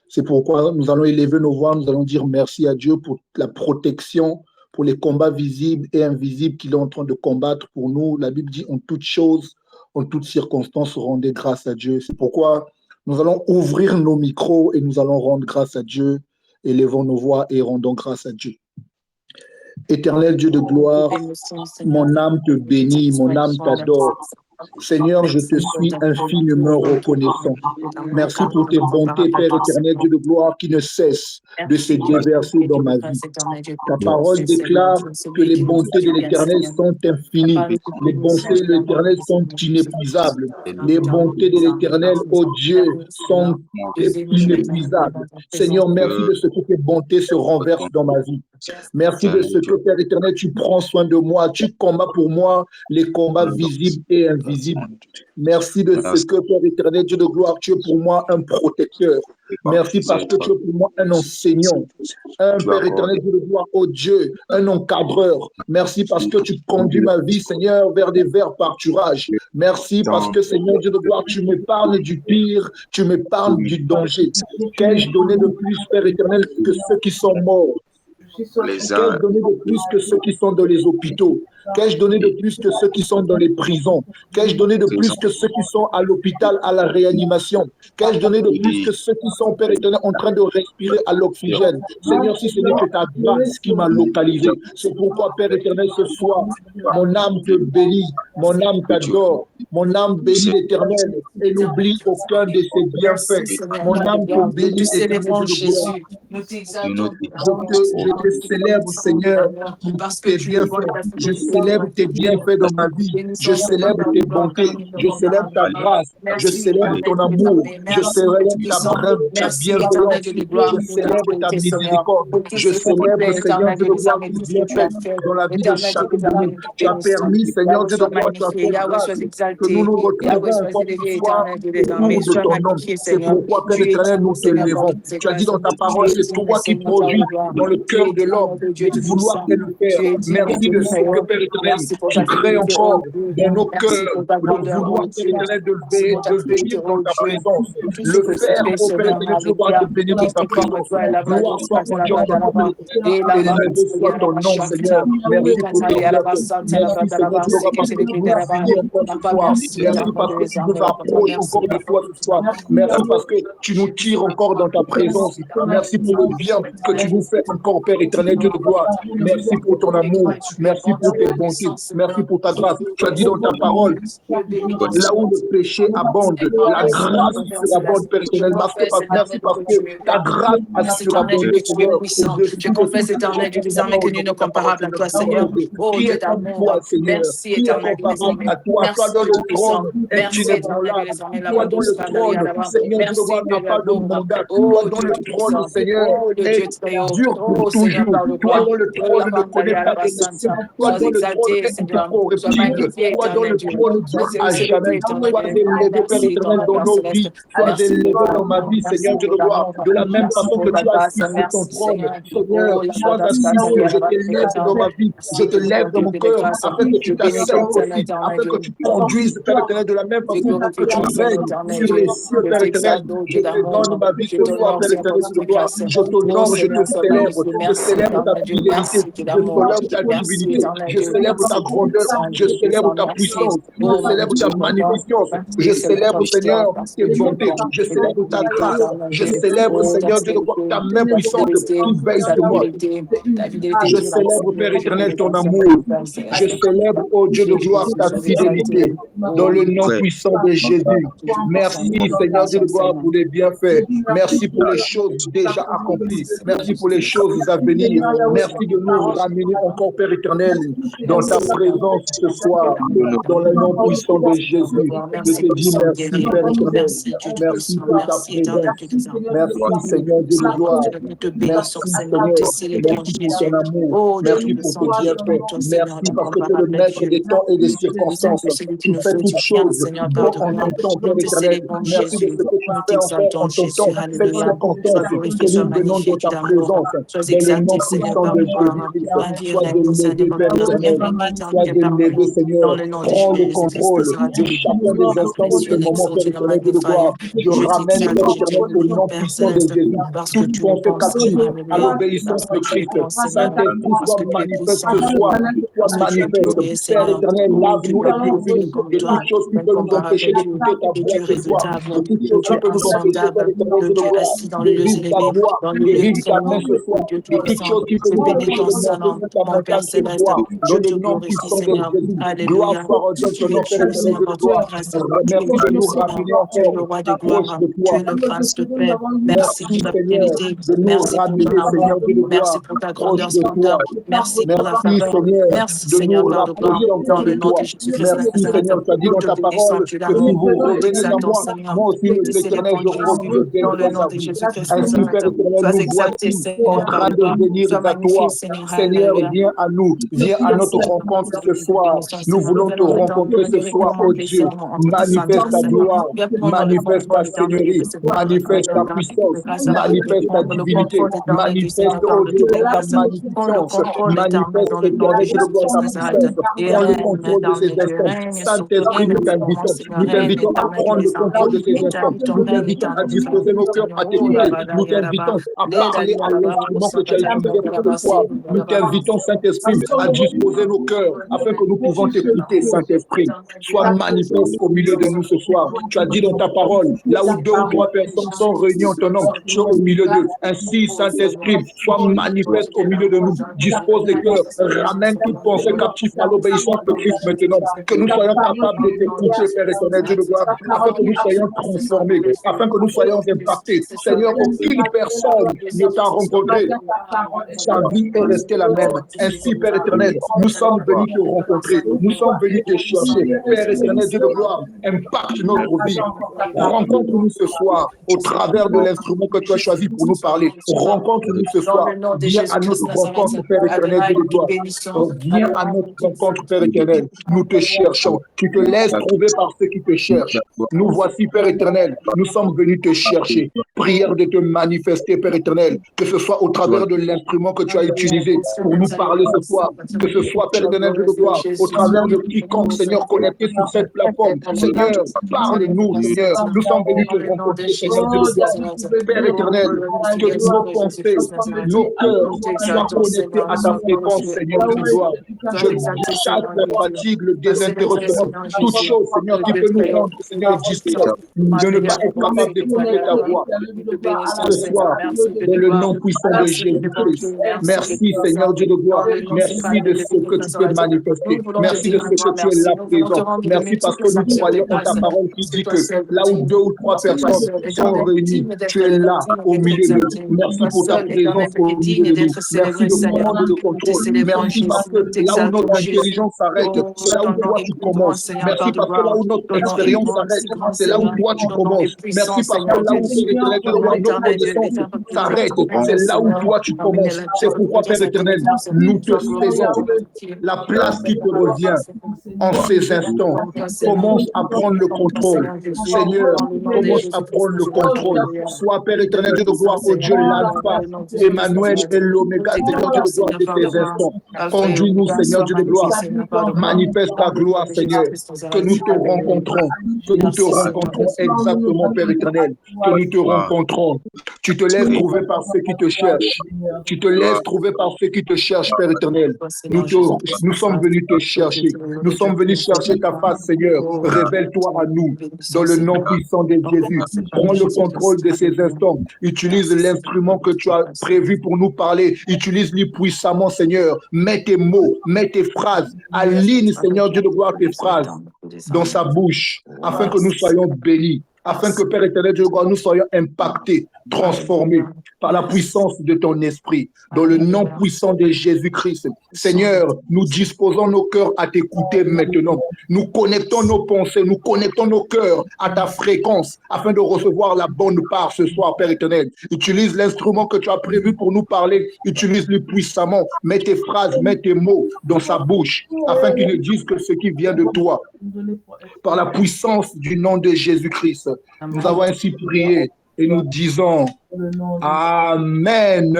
C'est pourquoi nous allons élever nos voix, nous allons dire merci à Dieu pour la protection, pour les combats visibles et invisibles qu'il est en train de combattre pour nous. La Bible dit en toutes choses, en toutes circonstances, rendez grâce à Dieu. C'est pourquoi nous allons ouvrir nos micros et nous allons rendre grâce à Dieu. Élevons nos voix et rendons grâce à Dieu. Éternel Dieu de gloire, mon âme te bénit, mon âme t'adore. Seigneur, je te suis infiniment reconnaissant. Merci pour tes bontés, Père éternel, Dieu de gloire, qui ne cessent de se déverser dans ma vie. Ta parole déclare que les bontés de l'Éternel sont infinies. Les bontés de l'Éternel sont inépuisables. Les bontés de l'Éternel, ô Dieu, sont inépuisables. Seigneur, merci de ce que tes bontés se renversent dans ma vie. Merci de ce que, Père éternel, tu prends soin de moi. Tu combats pour moi les combats visibles et invisibles. Merci de ce que, Père éternel, Dieu de gloire, tu es pour moi un protecteur. Merci parce que tu es pour moi un enseignant, un Père éternel, Dieu de gloire, oh Dieu, un encadreur. Merci parce que tu conduis ma vie, Seigneur, vers des verts pâturages. Merci parce que, Seigneur, Dieu de gloire, tu me parles du pire, tu me parles du danger. Qu'ai-je donné de plus, Père éternel, que ceux qui sont morts? Qu'ai-je donné de plus que ceux qui sont dans les hôpitaux? Qu'ai-je donné de plus que ceux qui sont dans les prisons? Qu'ai-je donné de plus que ceux qui sont à l'hôpital, à la réanimation? Qu'ai-je donné de plus que ceux qui sont, Père éternel, en train de respirer à l'oxygène? Seigneur, si ce n'est que ta grâce qui m'a localisé, c'est pourquoi, Père éternel, ce soir, mon âme te bénit, mon âme t'adore, mon âme bénit l'Éternel et n'oublie aucun de ses bienfaits. Mon âme te bénit, éternel, Jésus. Je te célèbre, Seigneur, pour tes bienfaits. Je célèbre tes bienfaits dans ma vie. Je célèbre tes bontés. Je célèbre ta grâce. Je célèbre ton amour. Je célèbre ta bienveillance. Je célèbre ta miséricorde. Je célèbre, Seigneur Dieu de gloire, tes bienfaits dans la vie de chacun de nous. Tu as permis, Seigneur Dieu de gloire, tu as fait grâce que nous nous retrouvons encore une fois autour de ton nom. C'est pourquoi, Père éternel, nous te levons. Tu as dit dans ta parole, c'est toi qui produis dans le cœur de l'homme de vouloir et le faire. Merci de ce que, Père éternel, tu crées encore dans nos cœurs le vouloir, Père éternel, de venir dans ta présence. Le faire, ô Père éternel, de pouvoir te bénir dans ta présence. Gloire soit ton Dieu, élevé soit ton nom, Seigneur. Merci pour tes bienfaits. Merci, Seigneur, parce que tu nous as bénis encore ce soir. Merci parce que tu nous approches encore de toi ce soir. Merci parce que tu nous tires encore dans ta présence. Merci pour le bien que tu nous fais encore, Père éternel, Dieu de gloire. Merci pour ton amour. Merci pour tes bontés. Merci pour ta grâce. Tu as dit dans ta parole, là où le péché abonde, la grâce surabonde, Père éternel. Merci parce que ta grâce a surabondé, Seigneur. Je confesse, éternel, Dieu désormais que nul n'est comparable à toi, Seigneur. Oh Dieu d'amour, merci, éternel, désormais. Merci, Dieu puissant. Merci, éternel, désormais, la voix douce, merci, Dieu d'amour. Oh Dieu puissant. Oh Dieu très haut. Oh Seigneur, par le roi. Toi, dans le trône ne connaît pas d'exception. Toi, dans le trône est incorruptible. Toi, dans le trône dure à jamais. Sois élevé, Père éternel, dans nos vies. Sois élevé dans ma vie, Seigneur Dieu de gloire. De la même façon que tu as assis sur ton trône, Seigneur, sois assis sur, je te lève dans ma vie, je te lève dans mon cœur, afin que tu t'assènes aussi, afin que tu conduises, Père éternel, de la même façon que tu règnes sur les cieux, Père éternel. Je te donne ma vie ce soir, Père éternel, de gloire. Je t'honore, je te célèbre, je célèbre ta fidélité, je célèbre ta divinité, je célèbre ta grandeur, je célèbre ta puissance, je célèbre ta magnificence, je célèbre, Seigneur, tes bontés, je célèbre ta grâce, je célèbre, Seigneur Dieu de gloire, ta main puissante qui veille sur moi. Je célèbre, Père éternel, ton amour. Je célèbre, ô Dieu de gloire, ta fidélité dans le nom puissant de Jésus. Merci, Seigneur Dieu de gloire, pour les bienfaits. Merci pour les choses déjà accomplies. Merci pour les choses à venir. Merci de nous ramener encore, Père éternel, dans ta présence ce soir, dans le nom puissant de Jésus. Je te dis merci, Père éternel. Merci pour ta présence. Merci, Seigneur Dieu de gloire. Merci, Seigneur. Merci pour ton amour. Merci pour tes bienfaits. Merci parce que tu es le maître des temps et des circonstances. Tu fais toutes choses bon en ton temps, Père éternel. Merci de ce que tu fais encore en ton temps. Cette circonstance que nous venons dans ta présence, dans le nom puissant de Jésus. Sois élevé, Père éternel. éternel. Sois élevé, Seigneur. Prends le contrôle de chacun des instants de ce moment, Père éternel, Dieu de gloire. Je ramène, Père éternel, au nom puissant de Jésus, toute pensée captive à l'obéissance de Christ. Saint-Esprit, soit manifeste ce soir, soit manifeste. Père éternel, lave-nous et purifie-nous de toutes choses qui peuvent nous empêcher d'écouter ta voix ce soir, de toutes choses qui peuvent nous empêcher, Père éternel, Dieu de gloire, de vivre ta gloire, de vivre ta main ce soir, de toutes choses qui peuvent nous empêcher de monter sur ta montagne ce soir, dans le nom puissant de Jésus. Gloire soit rendue ton nom, Père éternel, Dieu de gloire. Merci de nous ramener encore proche de toi. Merci, Seigneur, de nous ramener, Seigneur, Dieu de gloire, proche de toi. Merci pour la Merci, faveur. Seigneur, Merci, de Seigneur, nous par le rapprocher encore dans de le nom toi. de Jésus-Christ de Merci, Nazareth. Seigneur, tu as dit Nous dans te ta bénissons, parole tu que si vous nous revenez à t'exaltons, moi, Seigneur. moi aussi, Tu es l'Éternel, je répandu dans le viendrai nom à de vous. Jésus-Christ de Ainsi, Père Nazareth. éternel, Sois nous exalté, voici en Seigneur, par train le de venir sois à magnifié, toi. Seigneur. Seigneur, Alléluia. viens à nous, viens à notre rencontre ce soir. Nous Seigneur, nous voulons te venons maintenant rencontrer pour ce soir, oh directement, Dieu. Seigneur, entre tes mains, Manifeste ta Seigneur. gloire, Viens prendre le manifeste ta contrôle éternel de seigneurie, ce temps. manifeste ta puissance, Viens manifeste ta prendre le divinité, contrôle éternel du manifeste, Seigneur par oh de Dieu, toutes les dans ta grâces. Prends le magnificence, contrôle éternel manifeste, dans le nom de éternel, Dieu de gloire, Jésus-Christ ta Nazareth. puissance. Et Prends le règne contrôle de ces éternel, tu instants. règnes sur Saint-Esprit, règne nous en ce moment, t'invitons. Seigneur. Nous Règne t'invitons à éternel de prendre le mes armées. contrôle de ces instants. Établis ton Nous règne t'invitons à éternel dans disposer nos nous, cœurs Seigneur. à Oh, t'écouter. là-bas, Nous là-bas. t'invitons à Les parler Dali, à là-bas, l'instrument que tu as là-bas, utilisé pour ce soir. Nous t'invitons, Saint-Esprit, à disposer nos cœurs afin que nous pouvons t'écouter, Saint-Esprit. Sois manifeste au milieu de nous ce soir. Tu as dit dans ta parole, là où deux ou trois personnes sont réunies en ton nom, tu es au milieu d'eux. Ainsi, Saint-Esprit, sois manifeste au milieu de nous. Dispose des cœurs, ramène toute pensée captive à l'obéissance de Christ maintenant. Que nous soyons capables de t'écouter, Père éternel, Dieu de gloire, afin que nous soyons transformés, afin que nous soyons impactés. Seigneur, aucune personne ne t'a rencontré. Sa vie est restée la même. Ainsi, Père éternel, nous sommes venus te rencontrer. Nous sommes venus te chercher. Père éternel, Dieu de gloire, impacte notre vie. Rencontre-nous ce soir au travers de l'instrument que tu as choisi pour nous parler. Rencontre-nous ce Dans soir. le nom de Viens à Jésus-Christ notre rencontre, Nazareth, Père éternel, Dieu Adonai, de nous te gloire. bénissons. Viens à notre rencontre, Père éternel. Nous te cherchons. Tu te laisses trouver par ceux qui te cherchent. Nous voici, Père éternel. Nous sommes venus te chercher. Prière de te manifester, Père éternel. Que ce soit au travers de l'instrument que tu as utilisé pour nous parler ce soir. Que ce soit, Père éternel, Dieu de gloire, au travers de quiconque, Seigneur, connecté sur cette plateforme. Seigneur, parle-nous, Seigneur. Nous sommes venus te rencontrer, Seigneur, Dieu de gloire. Père éternel, que nos pensées, nos cœurs soient connectés à ta fréquence, Seigneur, Dieu de gloire. Je chasse la fatigue, le désintéressement, toute chose, Seigneur, qui peut nous rendre, Seigneur, distraits, de ne pas être capable d'écouter ta voix. Ce soir, dans le nom puissant de Jésus-Christ. Merci, Seigneur Dieu de gloire. Merci de ce que tu peux manifester. Merci de ce que tu es là présent. Merci parce que nous croyons en ta parole qui dit que là où deux ou trois personnes sont réunies, tu es là au milieu d'eux. Merci pour ta présence au milieu de nous. Merci de prendre le contrôle. Merci parce que là où notre intelligence s'arrête, c'est là où toi tu commences. Merci parce que là où notre expérience s'arrête, c'est là où toi tu commences. Merci parce que là où Père éternel, nos connaissances s'arrêtent, c'est là où toi tu commences. C'est pourquoi, Père éternel, nous te faisons la place qui te revient en ces instants. Commence à prendre le contrôle. Seigneur, commence à prendre le contrôle. Sois, Père éternel, Dieu de gloire, oh Dieu, l'alpha, Emmanuel et l'oméga, Seigneur Dieu de gloire, de ces instants. Conduis-nous, Seigneur Dieu de gloire. Manifeste ta gloire, Seigneur. Que nous te rencontrons. Que nous te rencontrons exactement, Père éternel. Que nous te rencontrons. Tu te laisses trouver par ceux qui te cherchent. Tu te laisses trouver par ceux qui te cherchent, Père éternel. Nous sommes venus te chercher. Nous sommes venus chercher ta face, Seigneur. Révèle-toi à nous dans le nom puissant de Jésus. Prends le contrôle de ces instants. Utilise l'instrument que tu as prévu pour nous parler. Utilise-le puissamment, Seigneur. Mets tes mots, mets tes phrases. Aligne, Seigneur Dieu de gloire, tes phrases dans sa bouche afin que nous soyons bénis. Afin que, Père éternel, Dieu de gloire, nous soyons impactés, transformés par la puissance de ton esprit, dans le nom puissant de Jésus-Christ. Seigneur, nous disposons nos cœurs à t'écouter maintenant. Nous connectons nos pensées, nous connectons nos cœurs à ta fréquence afin de recevoir la bonne part ce soir, Père éternel. Utilise l'instrument que tu as prévu pour nous parler. Utilise-le puissamment. Mets tes phrases, mets tes mots dans sa bouche afin qu'il ne dise que ce qui vient de toi. Par la puissance du nom de Jésus-Christ. Nous avons ainsi prié et nous disons Amen.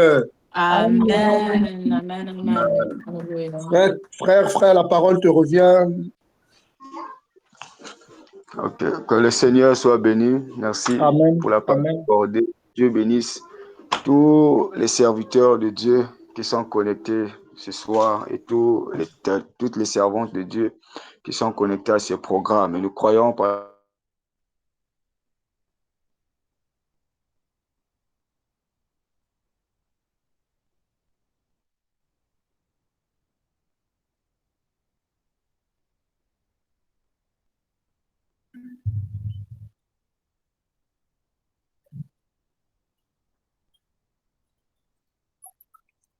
Amen. Amen. Amen. Frère, la parole te revient. Ok, que le Seigneur soit béni. Merci Amen. pour la parole accordée. Dieu bénisse tous les serviteurs de Dieu qui sont connectés ce soir et toutes les servantes de Dieu qui sont connectées à ce programme. Et nous croyons par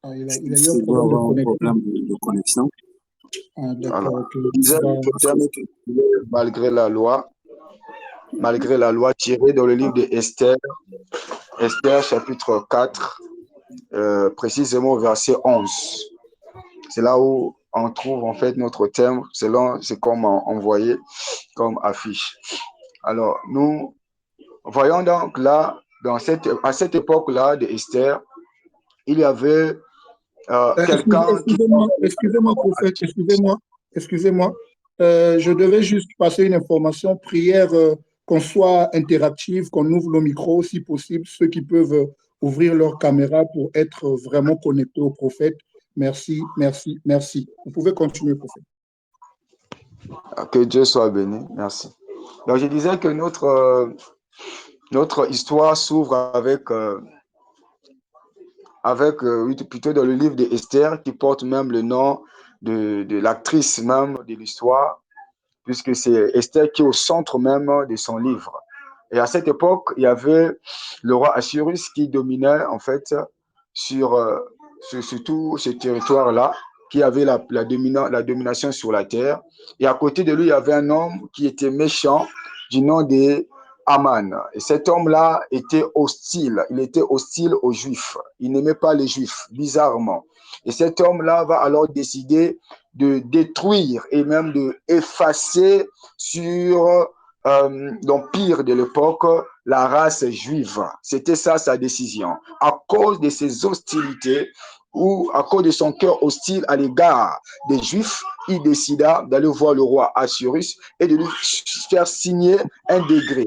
il a eu un problème de connexion. D'accord. Malgré la loi tirée dans le livre de Esther, chapitre 4, précisément au verset 11. C'est là où on trouve en fait notre thème, c'est comme envoyé comme affiche. Alors, nous voyons donc là, à cette époque-là de Esther, il y avait quelqu'un qui... Excusez-moi, prophète, excusez-moi. Je devais juste passer une information, prière, qu'on soit interactif, qu'on ouvre le micro si possible, ceux qui peuvent ouvrir leur caméra pour être vraiment connectés au prophète. Merci. Vous pouvez continuer, prophète. Que Dieu soit béni, merci. Donc je disais que notre histoire s'ouvre plutôt dans le livre d'Esther, qui porte même le nom de l'actrice même de l'histoire, puisque c'est Esther qui est au centre même de son livre. Et à cette époque, il y avait le roi Assyrus qui dominait en fait sur tout ce territoire-là, qui avait la domination sur la terre. Et à côté de lui, il y avait un homme qui était méchant du nom de Aman. Et cet homme-là était hostile. Il était hostile aux Juifs. Il n'aimait pas les Juifs, bizarrement. Et cet homme-là va alors décider de détruire et même de effacer sur l'empire de l'époque la race juive. C'était ça sa décision. À cause de ses hostilités ou à cause de son cœur hostile à l'égard des Juifs, il décida d'aller voir le roi Assyrus et de lui faire signer un décret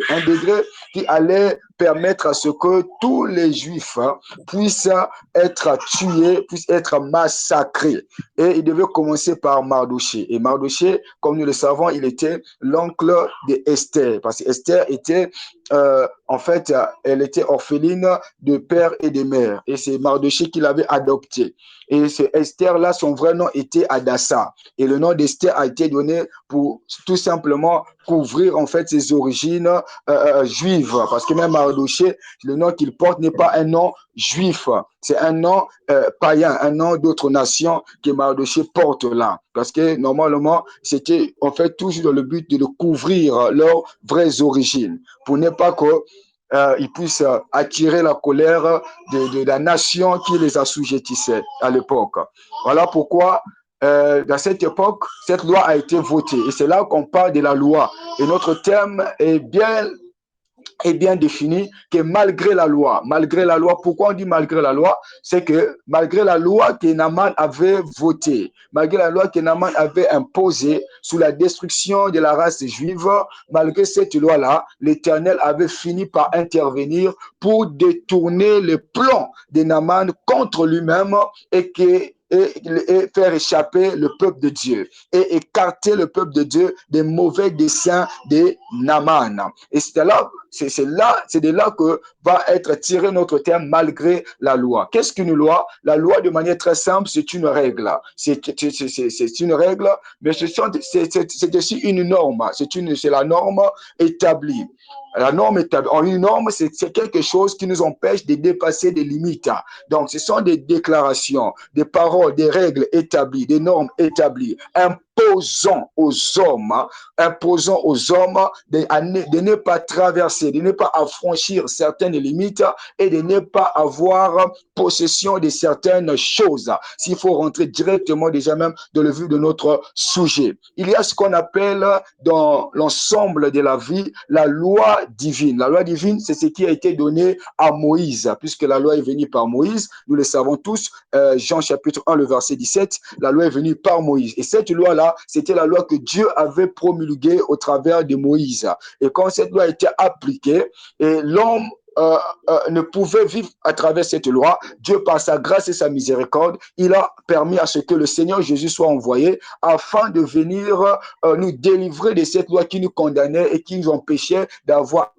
qui allait permettre à ce que tous les Juifs puissent être tués, puissent être massacrés. Et il devait commencer par Mardoché. Et Mardoché, comme nous le savons, il était l'oncle d'Esther, parce qu'Esther était en fait, elle était orpheline de père et de mère. Et c'est Mardoché qui l'avait adoptée. Et ce Esther-là, son vrai nom était Hadassa. Et le nom d'Esther a été donné pour tout simplement couvrir en fait ses origines juives. Parce que même Mardoché, le nom qu'il porte n'est pas un nom juif. C'est un nom païen, un nom d'autre nation que Mardoché porte là. Parce que normalement, c'était en fait toujours dans le but de le couvrir leurs vraies origines. Pour ne pas qu'ils puissent attirer la colère de la nation qui les assujettissait à l'époque. Voilà pourquoi, dans cette époque, cette loi a été votée. Et c'est là qu'on parle de la loi. Et notre thème est bien défini que malgré la loi, pourquoi on dit malgré la loi? C'est que malgré la loi que Naaman avait votée, malgré la loi que Naaman avait imposée sous la destruction de la race juive, malgré cette loi-là, l'Éternel avait fini par intervenir pour détourner le plan de Naaman contre lui-même et faire échapper le peuple de Dieu et écarter le peuple de Dieu des mauvais desseins de Naaman. Et c'est de là que va être tiré notre terme malgré la loi. Qu'est-ce qu'une loi? La loi, de manière très simple, c'est une règle. C'est une règle, mais c'est aussi une norme. C'est la norme établie. La norme établie. Une norme, c'est quelque chose qui nous empêche de dépasser des limites. Donc, ce sont des déclarations, des paroles, des règles établies, des normes établies, imposant aux hommes de ne pas traverser, de ne pas affranchir certaines limites et de ne pas avoir possession de certaines choses. S'il faut rentrer directement déjà même dans le vue de notre sujet, il y a ce qu'on appelle dans l'ensemble de la vie la loi divine. La loi divine, c'est ce qui a été donné à Moïse, puisque la loi est venue par Moïse, nous le savons tous, Jean chapitre 1, le verset 17, la loi est venue par Moïse. Et cette loi-là, c'était la loi que Dieu avait promulguée au travers de Moïse. Et quand cette loi a été appliquée, et l'homme ne pouvait vivre à travers cette loi, Dieu, par sa grâce et sa miséricorde, il a permis à ce que le Seigneur Jésus soit envoyé afin de venir nous délivrer de cette loi qui nous condamnait et qui nous empêchait d'avoir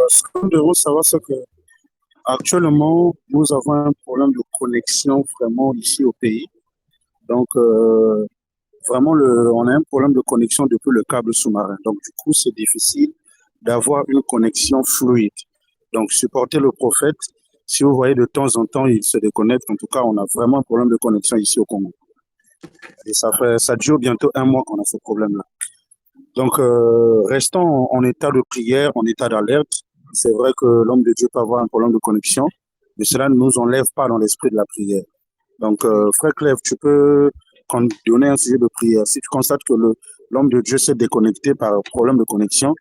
ce que nous devons savoir, c'est que actuellement, nous avons un problème de connexion vraiment ici au pays. Donc, vraiment, on a un problème de connexion depuis le câble sous-marin. Donc, du coup, c'est difficile d'avoir une connexion fluide. Donc, supporter le prophète, si vous voyez de temps en temps, il se déconnecte. En tout cas, on a vraiment un problème de connexion ici au Congo. Et ça dure bientôt 1 mois qu'on a ce problème-là. Donc, restons en état de prière, en état d'alerte. C'est vrai que l'homme de Dieu peut avoir un problème de connexion, mais cela ne nous enlève pas dans l'esprit de la prière. Donc, frère Clève, tu peux donner un sujet de prière. Si tu constates que l'homme de Dieu s'est déconnecté par problème de connexion,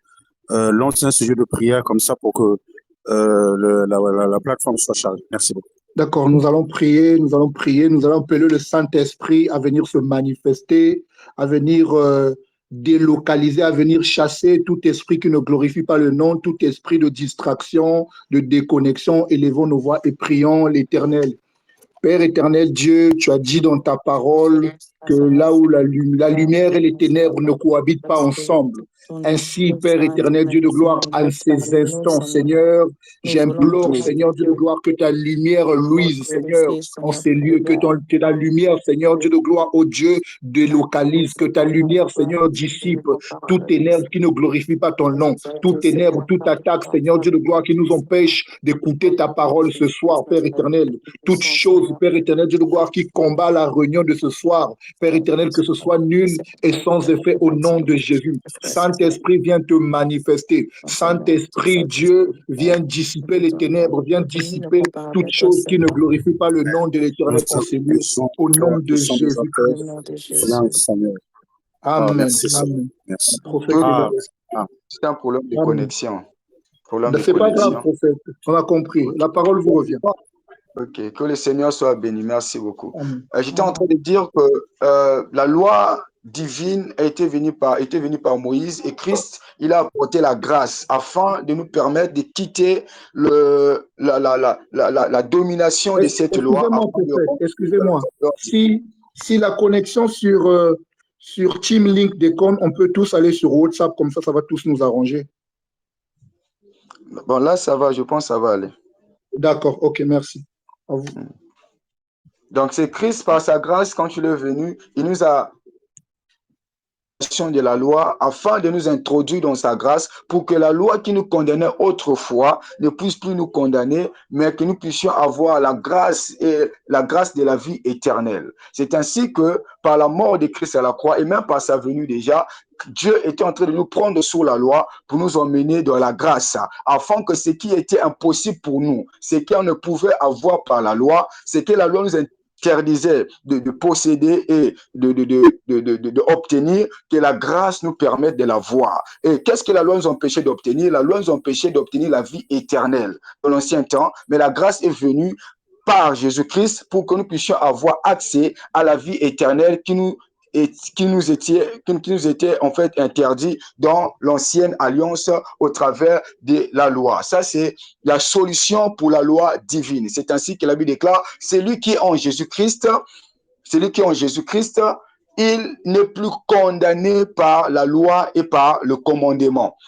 lance un sujet de prière comme ça pour que la plateforme soit chargée. Merci beaucoup. D'accord, nous allons prier, nous allons appeler le Saint-Esprit à venir se manifester, à venir délocaliser, à venir chasser tout esprit qui ne glorifie pas le nom, tout esprit de distraction, de déconnexion. Élevons nos voix et prions l'Éternel. Père éternel Dieu, tu as dit dans ta parole que là où la lumière et les ténèbres ne cohabitent pas ensemble. Ainsi, Père éternel, Dieu de gloire, en ces instants, Seigneur, j'implore, Seigneur Dieu de gloire, que ta lumière luise, Seigneur, en ces lieux, que ta lumière, Seigneur Dieu de gloire, ô Dieu, délocalise, que ta lumière, Seigneur, dissipe toute ténèbre qui ne glorifie pas ton nom, toute ténèbre, toute attaque, Seigneur Dieu de gloire, qui nous empêche d'écouter ta parole ce soir, Père éternel. Toute chose, Père éternel, Dieu de gloire, qui combat la réunion de ce soir, Père éternel, que ce soit nul et sans effet au nom de Jésus. Saint-Esprit, viens te manifester. Saint-Esprit, Dieu, viens dissiper les ténèbres, viens dissiper toute chose qui ne glorifie pas le nom de l'Éternel en ces lieux, au nom de Jésus-Christ. Amen. Merci. C'est un problème de connexion. C'est pas grave, prophète. On a compris. La parole vous revient. Ok, que le Seigneur soit béni. Merci beaucoup. J'étais en train de dire que la loi divine a été venue par Moïse et Christ, il a apporté la grâce afin de nous permettre de quitter la domination de cette loi. Excusez-moi. Si la connexion sur Team Link déconne, on peut tous aller sur WhatsApp, comme ça va tous nous arranger. Bon, là, ça va, je pense que ça va aller. D'accord, ok, merci. À vous. Donc, c'est Christ, par sa grâce, quand il est venu, il nous a de la loi afin de nous introduire dans sa grâce pour que la loi qui nous condamnait autrefois ne puisse plus nous condamner, mais que nous puissions avoir la grâce et la grâce de la vie éternelle. C'est ainsi que par la mort de Christ à la croix et même par sa venue déjà, Dieu était en train de nous prendre sous la loi pour nous emmener dans la grâce, afin que ce qui était impossible pour nous, ce qu'on ne pouvait avoir par la loi, c'est que la loi nous interdisait de posséder et d'obtenir, que la grâce nous permette de l'avoir. Et qu'est-ce que la loi nous empêchait d'obtenir? La loi nous empêchait d'obtenir la vie éternelle dans l'ancien temps, mais la grâce est venue par Jésus-Christ pour que nous puissions avoir accès à la vie éternelle qui nous était en fait interdit dans l'ancienne alliance au travers de la loi. Ça, c'est la solution pour la loi divine. C'est ainsi que la Bible déclare, celui qui est en Jésus-Christ, il n'est plus condamné par la loi et par le commandement.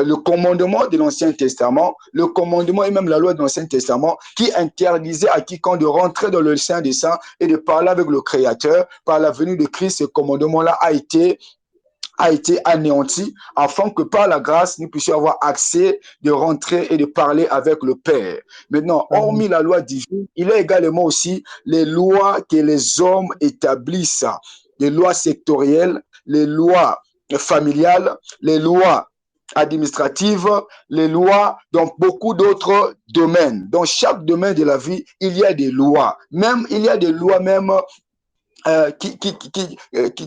le commandement de l'Ancien Testament, le commandement et même la loi de l'Ancien Testament qui interdisait à quiconque de rentrer dans le Saint des Saints et de parler avec le Créateur. Par la venue de Christ, ce commandement-là a été anéanti afin que par la grâce, nous puissions avoir accès de rentrer et de parler avec le Père. Maintenant, hormis la loi divine, il y a également aussi les lois que les hommes établissent, les lois sectorielles, les lois familiales, les lois administratives, les lois dans beaucoup d'autres domaines. Dans chaque domaine de la vie, il y a des lois. Même, il y a des lois même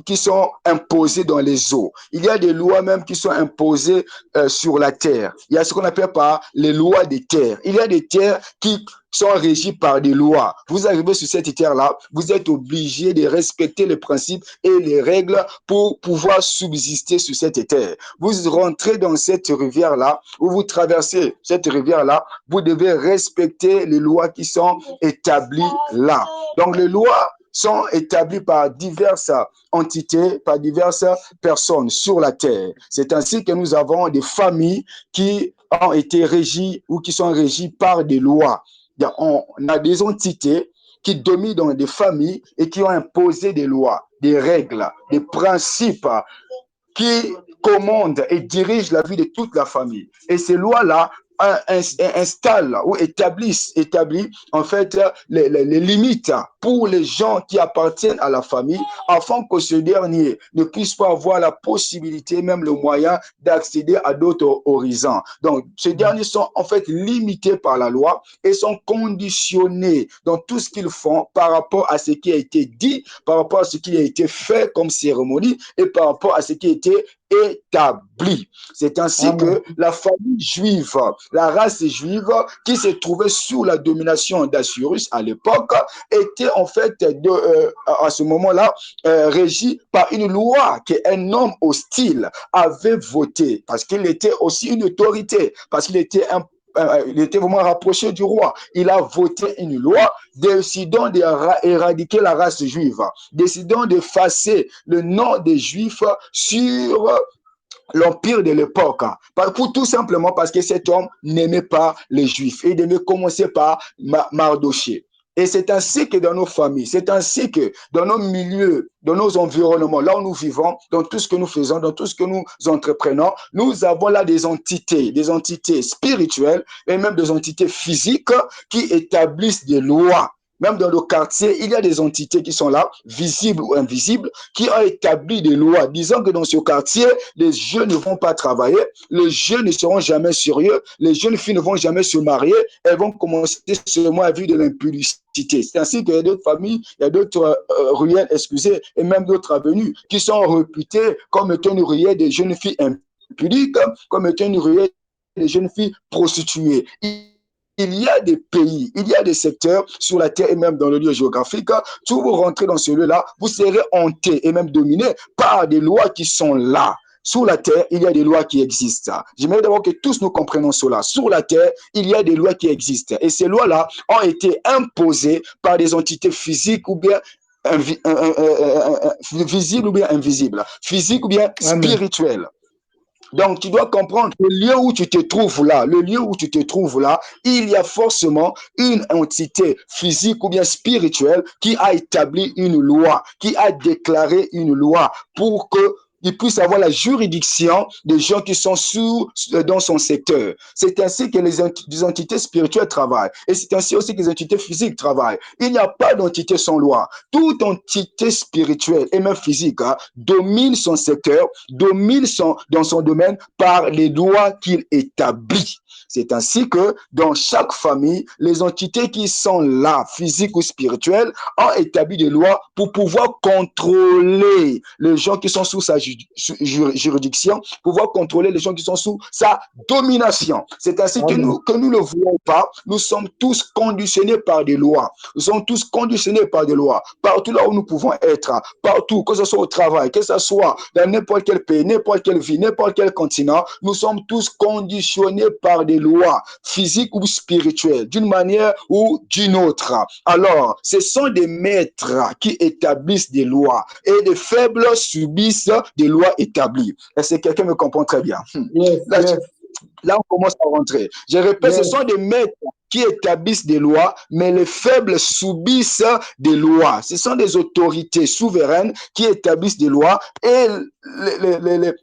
qui sont imposées dans les eaux. Il y a des lois même qui sont imposées sur la terre. Il y a ce qu'on appelle par les lois des terres. Il y a des terres qui sont régies par des lois. Vous arrivez sur cette terre-là, vous êtes obligé de respecter les principes et les règles pour pouvoir subsister sur cette terre. Vous rentrez dans cette rivière-là, ou vous traversez cette rivière-là, vous devez respecter les lois qui sont établies là. Donc les lois sont établis par diverses entités, par diverses personnes sur la terre. C'est ainsi que nous avons des familles qui ont été régies ou qui sont régies par des lois. On a des entités qui dominent dans des familles et qui ont imposé des lois, des règles, des principes qui commandent et dirigent la vie de toute la famille. Et ces lois-là installe ou établit en fait les limites pour les gens qui appartiennent à la famille afin que ce dernier ne puisse pas avoir la possibilité, même le moyen d'accéder à d'autres horizons. Donc, ces derniers sont en fait limités par la loi et sont conditionnés dans tout ce qu'ils font par rapport à ce qui a été dit, par rapport à ce qui a été fait comme cérémonie et par rapport à ce qui a été établi. C'est ainsi que la famille juive, la race juive qui se trouvait sous la domination d'Assyrus à l'époque, était en fait à ce moment-là régie par une loi qu'un homme hostile avait votée parce qu'il était aussi une autorité, parce qu'il était il était vraiment rapproché du roi. Il a voté une loi décidant d'éradiquer la race juive, décidant d'effacer le nom des Juifs sur l'empire de l'époque, tout simplement parce que cet homme n'aimait pas les Juifs. Et il devait commencer par Mardochée. Et c'est ainsi que dans nos familles, c'est ainsi que dans nos milieux, dans nos environnements, là où nous vivons, dans tout ce que nous faisons, dans tout ce que nous entreprenons, nous avons là des entités spirituelles et même des entités physiques qui établissent des lois. Même dans le quartier, il y a des entités qui sont là, visibles ou invisibles, qui ont établi des lois, disant que dans ce quartier, les jeunes ne vont pas travailler, les jeunes ne seront jamais sérieux, les jeunes filles ne vont jamais se marier, elles vont commencer seulement à vivre de l'impudicité. C'est ainsi qu'il y a d'autres familles, il y a d'autres ruelles, excusez, et même d'autres avenues qui sont réputées comme étant une ruelle des jeunes filles impudiques, comme étant une ruelle des jeunes filles prostituées. Il y a des pays, il y a des secteurs sur la terre et même dans le lieu géographique, si vous rentrez dans ce lieu-là, vous serez hanté et même dominé par des lois qui sont là. Sur la terre, il y a des lois qui existent. J'aimerais d'abord que tous nous comprenions cela. Sur la terre, il y a des lois qui existent. Et ces lois-là ont été imposées par des entités physiques ou bien visibles ou bien invisibles, physiques ou bien spirituelles. Donc, tu dois comprendre que le lieu où tu te trouves là, il y a forcément une entité physique ou bien spirituelle qui a établi une loi, qui a déclaré une loi pour que il puisse avoir la juridiction des gens qui sont dans son secteur. C'est ainsi que les entités spirituelles travaillent. Et c'est ainsi aussi que les entités physiques travaillent. Il n'y a pas d'entité sans loi. Toute entité spirituelle et même physique domine son secteur, domine dans son domaine par les lois qu'il établit. C'est ainsi que dans chaque famille, les entités qui sont là, physiques ou spirituelles, ont établi des lois pour pouvoir contrôler les gens qui sont sous sa juridiction, pouvoir contrôler les gens qui sont sous sa domination. C'est ainsi que nous ne le voyons pas, nous sommes tous conditionnés par des lois. Nous sommes tous conditionnés par des lois. Partout là où nous pouvons être, partout, que ce soit au travail, que ce soit dans n'importe quel pays, n'importe quelle ville, n'importe quel continent, nous sommes tous conditionnés par des lois physiques ou spirituelles, d'une manière ou d'une autre. Alors, ce sont des maîtres qui établissent des lois et les faibles subissent des lois établies. Est-ce que quelqu'un me comprend très bien? Yes. Là, on commence à rentrer. Je répète, ce sont des maîtres qui établissent des lois, mais les faibles subissent des lois. Ce sont des autorités souveraines qui établissent des lois et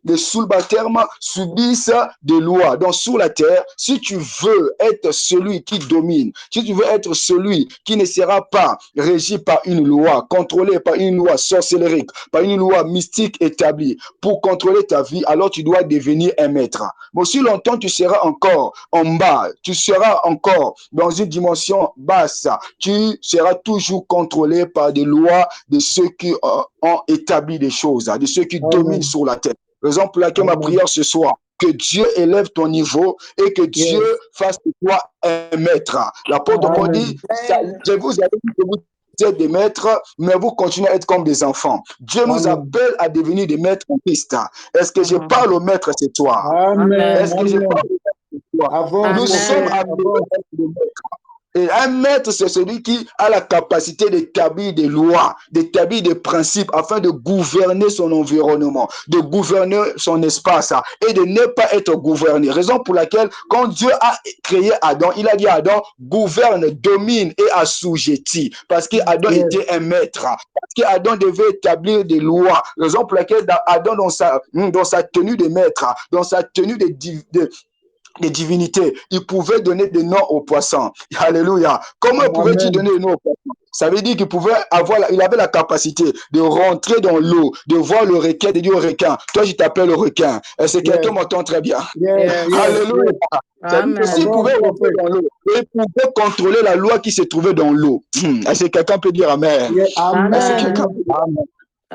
les subalternes subissent des lois. Donc, sur la terre, si tu veux être celui qui domine, si tu veux être celui qui ne sera pas régi par une loi, contrôlé par une loi sorcellerique, par une loi mystique établie pour contrôler ta vie, alors tu dois devenir un maître. Mais si longtemps tu seras encore en bas, tu seras encore dans une dimension basse, tu seras toujours contrôlé par des lois de ceux qui ont établi des choses, de ceux qui dominent sur la terre. Raison pour laquelle ma prière ce soir, que Dieu élève ton niveau et que Dieu fasse de toi un maître. L'apôtre Paul dit, je vous avais dit que vous êtes des maîtres, mais vous continuez à être comme des enfants. Dieu nous appelle à devenir des maîtres en Christ. Est-ce que je parle au maître ce soir? Est-ce que je parle au maître ce soir? Nous sommes appelés à être des maîtres. Et un maître, c'est celui qui a la capacité d'établir des lois, d'établir des principes afin de gouverner son environnement, de gouverner son espace et de ne pas être gouverné. Raison pour laquelle, quand Dieu a créé Adam, il a dit à Adam, gouverne, domine et assujettis. Parce qu'Adam était un maître. Parce qu'Adam devait établir des lois. Raison pour laquelle Adam, dans sa tenue de maître, dans sa tenue de divinités, il pouvait donner des noms aux poissons. Alléluia. Comment pouvait-il donner des noms aux poissons? Ça veut dire qu'il pouvait il avait la capacité de rentrer dans l'eau, de voir le requin, de dire au requin, toi je t'appelle le requin. Est-ce que quelqu'un m'entend très bien? Alléluia. S'il pouvait rentrer dans l'eau, il pouvait contrôler la loi qui se trouvait dans l'eau. Est-ce que quelqu'un peut dire amen? Est-ce que quelqu'un peut dire amen?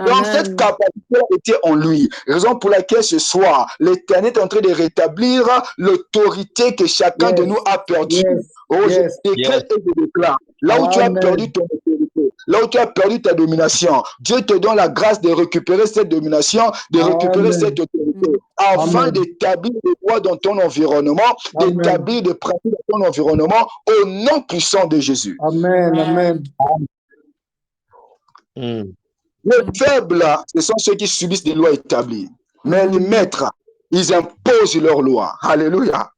Donc, cette capacité était en lui. Raison pour laquelle ce soir, l'Éternel est en train de rétablir l'autorité que chacun de nous a perdue. Je décrète et je déclare. Là où tu as perdu ton autorité, là où tu as perdu ta domination, Dieu te donne la grâce de récupérer cette domination, de récupérer cette autorité, afin d'établir des lois dans ton environnement, d'établir des pratiques dans ton environnement, au nom puissant de Jésus. Amen. Les faibles, ce sont ceux qui subissent des lois établies. Mais les maîtres, ils imposent leurs lois. Alléluia.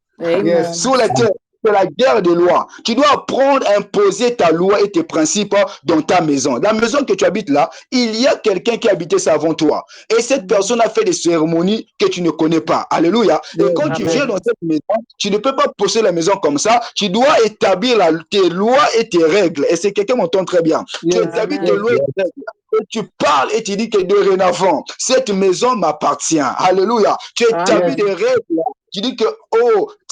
Sur la terre, c'est la guerre des lois. Tu dois apprendre à imposer ta loi et tes principes dans ta maison. La maison que tu habites là, il y a quelqu'un qui habitait ça avant toi. Et cette personne a fait des cérémonies que tu ne connais pas. Alléluia. Et quand tu viens dans cette maison, tu ne peux pas posséder la maison comme ça. Tu dois établir tes lois et tes règles. Et c'est quelqu'un m'entend très bien. Tu établis tes lois et tes règles. Et tu parles et tu dis que dorénavant, cette maison m'appartient. Alléluia. Tu établis des règles. Tu dis que,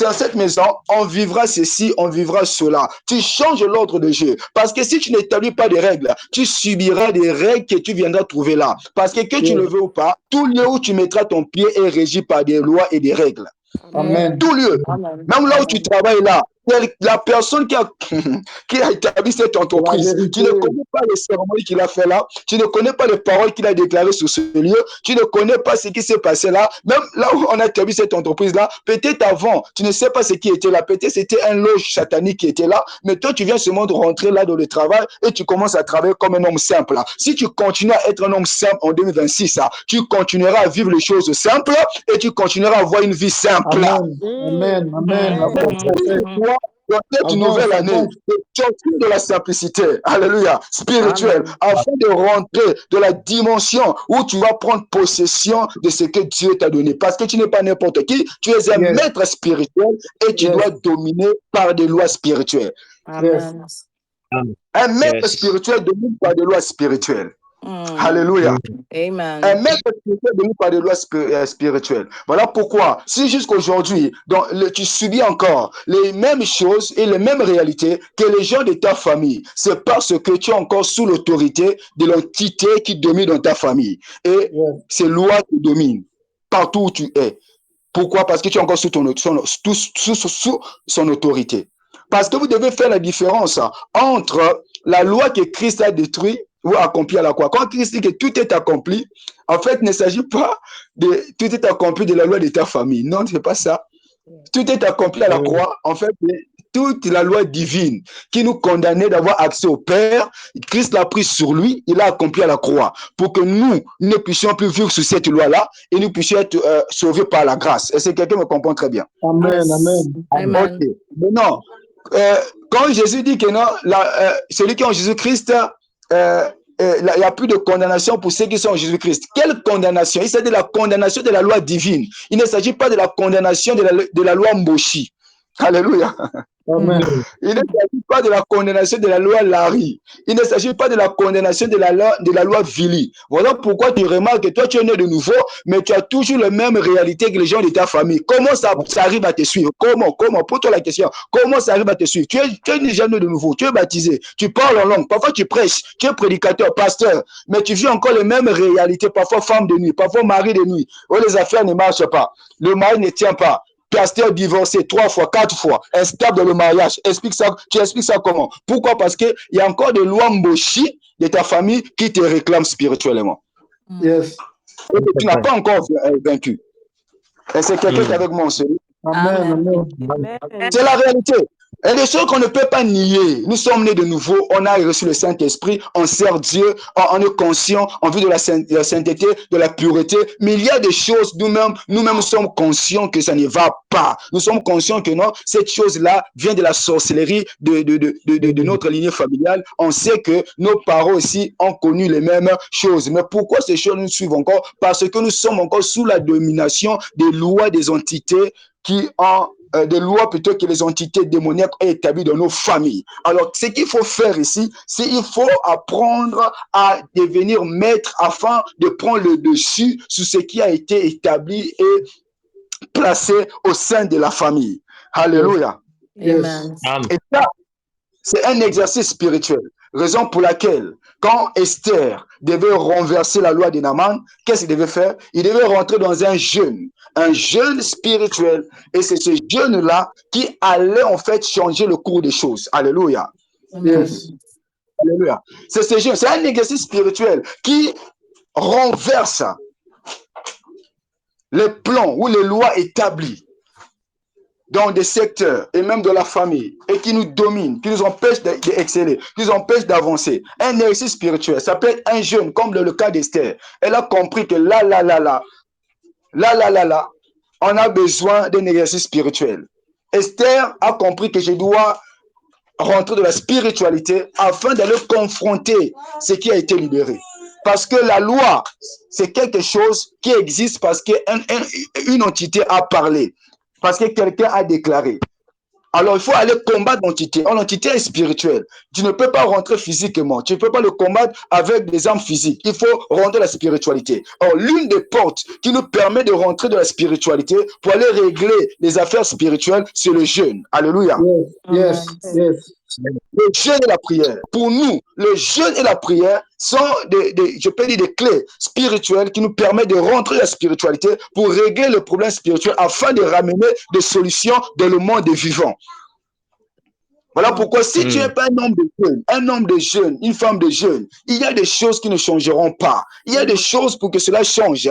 dans cette maison, on vivra ceci, on vivra cela. Tu changes l'ordre de jeu. Parce que si tu n'établis pas des règles, tu subiras des règles que tu viendras trouver là. Parce que tu le veux ou pas, tout lieu où tu mettras ton pied est régi par des lois et des règles. Amen. Tout lieu. Même là où tu travailles là, la personne qui a établi cette entreprise, tu ne connais pas les cérémonies qu'il a fait là, tu ne connais pas les paroles qu'il a déclarées sur ce lieu, tu ne connais pas ce qui s'est passé là, même là où on a établi cette entreprise là, peut-être avant, tu ne sais pas ce qui était là, peut-être c'était un loge satanique qui était là, mais toi tu viens seulement de rentrer là dans le travail et tu commences à travailler comme un homme simple là. Si tu continues à être un homme simple en 2026, tu continueras à vivre les choses simples et tu continueras à avoir une vie simple. Amen. Dans cette nouvelle année, de la simplicité, alléluia, spirituelle, afin de rentrer de la dimension où tu vas prendre possession de ce que Dieu t'a donné. Parce que tu n'es pas n'importe qui, tu es un maître spirituel et tu dois dominer par des lois spirituelles. Un maître spirituel domine par des lois spirituelles. Alléluia. Amen. Un maître spirituel domine par des lois spirituelles. Voilà pourquoi, si jusqu'aujourd'hui, tu subis encore les mêmes choses et les mêmes réalités que les gens de ta famille, c'est parce que tu es encore sous l'autorité de l'entité qui domine dans ta famille. Et ces lois te dominent partout où tu es. Pourquoi? Parce que tu es encore sous son autorité. Parce que vous devez faire la différence entre la loi que Christ a détruite ou accompli à la croix. Quand Christ dit que tout est accompli, en fait, il ne s'agit pas de tout est accompli de la loi de ta famille. Non, ce n'est pas ça. Tout est accompli à la croix. En fait, toute la loi divine qui nous condamnait d'avoir accès au Père, Christ l'a pris sur lui, il l'a accompli à la croix pour que nous ne puissions plus vivre sous cette loi-là et nous puissions être sauvés par la grâce. Est-ce que quelqu'un me comprend très bien? Amen, amen. Ok. Maintenant, quand Jésus dit que non, celui qui est en Jésus-Christ, il n'y a plus de condamnation pour ceux qui sont en Jésus-Christ. Quelle condamnation? Il s'agit de la condamnation de la loi divine. Il ne s'agit pas de la condamnation de la loi Mboshi. Alléluia. Amen. Il ne s'agit pas de la condamnation de la loi Larry. Il ne s'agit pas de la condamnation de la loi Vili. Voilà pourquoi tu remarques que toi, tu es né de nouveau, mais tu as toujours les mêmes réalités que les gens de ta famille. Comment ça arrive à te suivre? Comment? Pose-toi la question. Comment ça arrive à te suivre? Tu es déjà né de nouveau, tu es baptisé, tu parles en langue, parfois tu prêches, tu es prédicateur, pasteur, mais tu vis encore les mêmes réalités, parfois femme de nuit, parfois mari de nuit. Oh, les affaires ne marchent pas, le mari ne tient pas. Pasteur divorcé 3 fois, 4 fois, instable dans le mariage. Tu expliques ça comment? Pourquoi? Parce qu'il y a encore des lois Mboshi de ta famille qui te réclament spirituellement. Yes. Et tu n'as pas encore vaincu. Et c'est quelqu'un qui est avec moi en celui. Amen. C'est la réalité. Et des choses qu'on ne peut pas nier. Nous sommes nés de nouveau, on a reçu le Saint-Esprit, on sert Dieu, on est conscient en vue de la sainteté, de la pureté. Mais il y a des choses, nous-mêmes sommes conscients que ça ne va pas. Nous sommes conscients que non, cette chose-là vient de la sorcellerie de notre lignée familiale. On sait que nos parents aussi ont connu les mêmes choses. Mais pourquoi ces choses nous suivent encore? Parce que nous sommes encore sous la domination des lois des entités qui ont des lois plutôt que les entités démoniaques ont établies dans nos familles. Alors, ce qu'il faut faire ici, c'est qu'il faut apprendre à devenir maître afin de prendre le dessus sur ce qui a été établi et placé au sein de la famille. Alléluia. Amen. Et ça, c'est un exercice spirituel. Raison pour laquelle, quand Esther devait renverser la loi de Naaman, qu'est-ce qu'il devait faire? Il devait rentrer dans un jeûne spirituel. Et c'est ce jeûne-là qui allait en fait changer le cours des choses. Alléluia. Yes. Alléluia. C'est ce jeûne, c'est un exercice spirituel qui renverse les plans ou les lois établies dans des secteurs et même dans la famille et qui nous dominent, qui nous empêchent d'exceller, qui nous empêchent d'avancer. Un exercice spirituel, ça peut être un jeûne comme dans le cas d'Esther. Elle a compris que là, on a besoin d'un exercice spirituel. Esther a compris que je dois rentrer de la spiritualité afin d'aller confronter ce qui a été libéré. Parce que la loi, c'est quelque chose qui existe parce qu'une entité a parlé. Parce que quelqu'un a déclaré. Alors, il faut aller combattre l'entité. L'entité est spirituelle. Tu ne peux pas rentrer physiquement. Tu ne peux pas le combattre avec des armes physiques. Il faut rentrer la spiritualité. Or, l'une des portes qui nous permet de rentrer de la spiritualité pour aller régler les affaires spirituelles, c'est le jeûne. Alléluia. Yes. Le jeûne et la prière. Pour nous, le jeûne et la prière sont je peux dire des clés spirituelles qui nous permettent de rentrer dans la spiritualité pour régler le problème spirituel afin de ramener des solutions dans le monde des vivants. Voilà pourquoi si tu n'es pas un homme de jeûne, une femme de jeûne, il y a des choses qui ne changeront pas. Il y a des choses pour que cela change.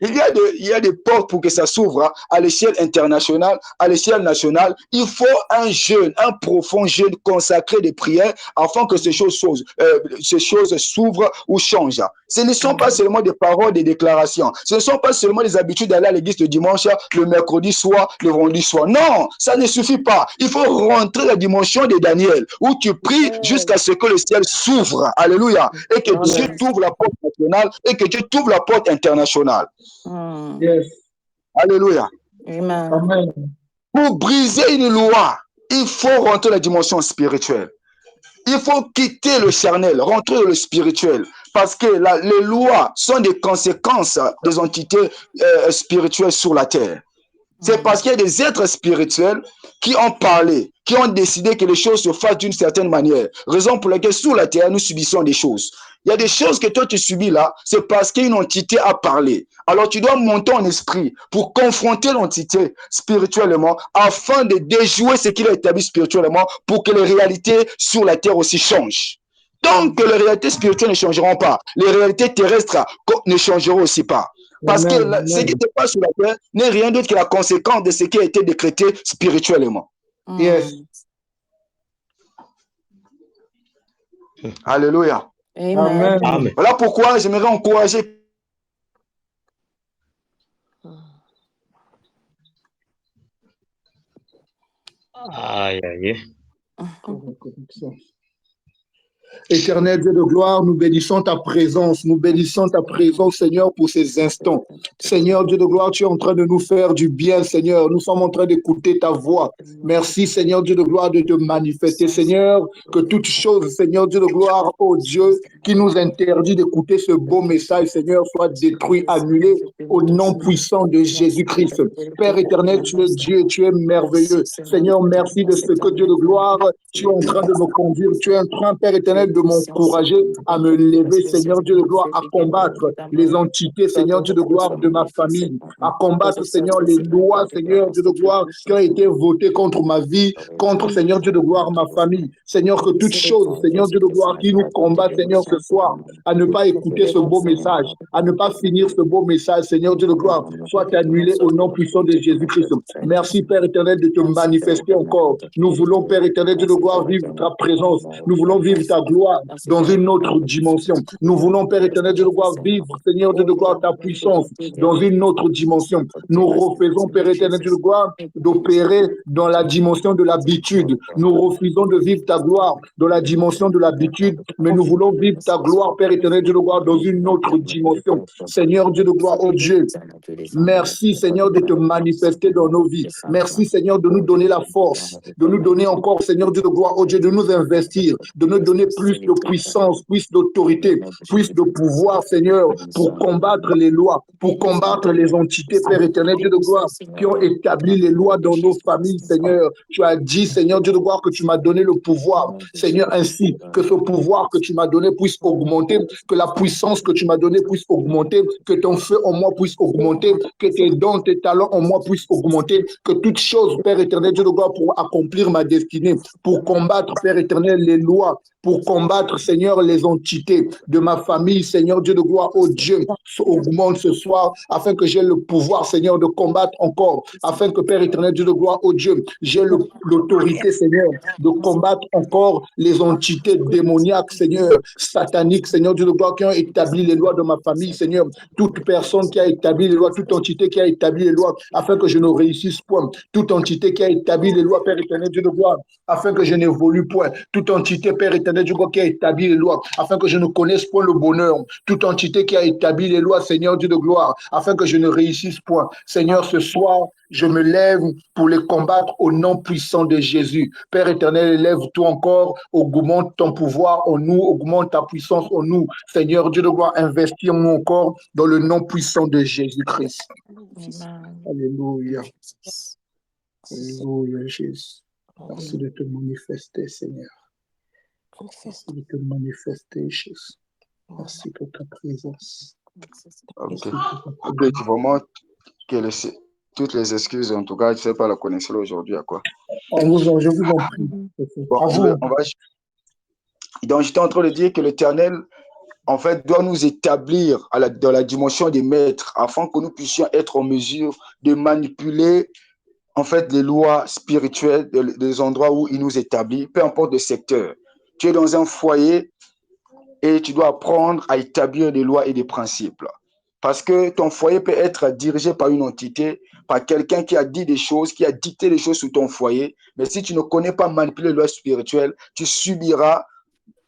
Il y a des portes pour que ça s'ouvre à l'échelle internationale, à l'échelle nationale. Il faut un jeûne, un profond jeûne consacré de prières afin que ces choses s'ouvrent ou changent. Ce ne sont pas seulement des paroles, des déclarations. Ce ne sont pas seulement des habitudes d'aller à l'église le dimanche, le mercredi soir, le vendredi soir. Non, ça ne suffit pas. Il faut rentrer la dimension de Daniel, où tu pries jusqu'à ce que le ciel s'ouvre. Alléluia. Et que Dieu t'ouvre la porte nationale et que Dieu t'ouvre la porte internationale. Yes. Alléluia. Amen. Pour briser une loi, il faut rentrer la dimension spirituelle. Il faut quitter le charnel, rentrer dans le spirituel. Parce que les lois sont des conséquences des entités spirituelles sur la terre. C'est parce qu'il y a des êtres spirituels qui ont parlé, qui ont décidé que les choses se fassent d'une certaine manière. Raison pour laquelle sur la terre, nous subissons des choses. Il y a des choses que toi tu subis là, c'est parce qu'une entité a parlé. Alors tu dois monter en esprit pour confronter l'entité spirituellement afin de déjouer ce qu'il a établi spirituellement pour que les réalités sur la terre aussi changent. Tant que les réalités spirituelles ne changeront pas, les réalités terrestres ne changeront aussi pas. Parce que ce qui se passe sur la terre n'est rien d'autre que la conséquence de ce qui a été décrété spirituellement. Yes. Alléluia. Amen. Amen. Voilà pourquoi j'aimerais encourager. Aïe, aïe. Éternel Dieu de gloire, nous bénissons ta présence, Seigneur, pour ces instants. Seigneur Dieu de gloire, tu es en train de nous faire du bien, Seigneur. Nous sommes en train d'écouter ta voix. Merci, Seigneur Dieu de gloire, de te manifester, Seigneur, que toute chose, Seigneur Dieu de gloire, oh Dieu, qui nous interdit d'écouter ce beau message, Seigneur, soit détruit, annulé, au nom puissant de Jésus-Christ. Père éternel, tu es Dieu, tu es merveilleux. Seigneur, merci de ce que Dieu de gloire, tu es en train de me conduire, tu es en train, Père éternel, de m'encourager à me lever, Seigneur Dieu de gloire, à combattre les entités, Seigneur Dieu de gloire, de ma famille, à combattre, Seigneur, les lois, Seigneur Dieu de gloire, qui ont été votées contre ma vie, contre, Seigneur Dieu de gloire, ma famille. Seigneur, que toute chose, Seigneur Dieu de gloire, qui nous combat, Seigneur, ce soir, à ne pas écouter ce beau message, à ne pas finir ce beau message, Seigneur Dieu de gloire, soit annulé au nom puissant de Jésus-Christ. Merci, Père éternel, de te manifester encore. Nous voulons, Père éternel, Dieu de gloire, vivre ta présence. Nous voulons vivre ta gloire dans une autre dimension. Nous voulons, Père éternel, Dieu de gloire, vivre, Seigneur Dieu de gloire, ta puissance dans une autre dimension. Nous refaisons, Père éternel, Dieu de gloire, d'opérer dans la dimension de l'habitude. Nous refusons de vivre ta gloire dans la dimension de l'habitude, mais nous voulons vivre ta gloire, Père éternel, Dieu de gloire, dans une autre dimension. Seigneur Dieu de gloire, oh Dieu, merci, Seigneur, de te manifester dans nos vies. Merci, Seigneur, de nous donner la force, de nous donner encore, Seigneur Dieu de gloire, oh Dieu, de nous investir, de nous donner plus de puissance, plus d'autorité, plus de pouvoir, Seigneur, pour combattre les lois, pour combattre les entités, Père éternel, Dieu de gloire, qui ont établi les lois dans nos familles, Seigneur. Tu as dit, Seigneur Dieu de gloire, que tu m'as donné le pouvoir, Seigneur, ainsi que ce pouvoir que tu m'as donné puisse augmenter, que la puissance que tu m'as donnée puisse augmenter, que ton feu en moi puisse augmenter, que tes dons, tes talents en moi puissent augmenter, que toute chose, Père éternel, Dieu de gloire, pour accomplir ma destinée, pour combattre, Père éternel, les lois, pour combattre, Seigneur, les entités de ma famille, Seigneur Dieu de gloire, oh Dieu, augmente ce soir, afin que j'ai le pouvoir, Seigneur, de combattre encore, afin que, Père éternel, Dieu de gloire, oh Dieu, j'ai l'autorité, Seigneur, de combattre encore les entités démoniaques, Seigneur, sataniques, Seigneur Dieu de gloire, qui ont établi les lois de ma famille, Seigneur, toute personne qui a établi les lois, toute entité qui a établi les lois, afin que je ne réussisse point, toute entité qui a établi les lois, Père éternel, Dieu de gloire, afin que je n'évolue point, toute entité, Père éternel, Dieu de gloire, qui a établi les lois, afin que je ne connaisse point le bonheur, toute entité qui a établi les lois, Seigneur Dieu de gloire, afin que je ne réussisse point. Seigneur, ce soir, je me lève pour les combattre au nom puissant de Jésus. Père éternel, élève-toi encore, augmente ton pouvoir en nous, augmente ta puissance en nous. Seigneur Dieu de gloire, investis en nous encore dans le nom puissant de Jésus-Christ. Alléluia. Alléluia, Jésus. Merci de te manifester, Seigneur. Merci de te manifester, Jésus. Merci pour ta présence. Ok, vraiment que toutes les excuses, en tout cas, je ne sais pas la connaître aujourd'hui à quoi. Je vous en prie. Bon, donc, j'étais en train de dire que l'Éternel, en fait, doit nous établir dans la dimension des maîtres afin que nous puissions être en mesure de manipuler, en fait, les lois spirituelles des endroits où il nous établit, peu importe le secteur. Tu es dans un foyer et tu dois apprendre à établir des lois et des principes. Parce que ton foyer peut être dirigé par une entité, par quelqu'un qui a dit des choses, qui a dicté des choses sur ton foyer. Mais si tu ne connais pas manipuler les lois spirituelles, tu subiras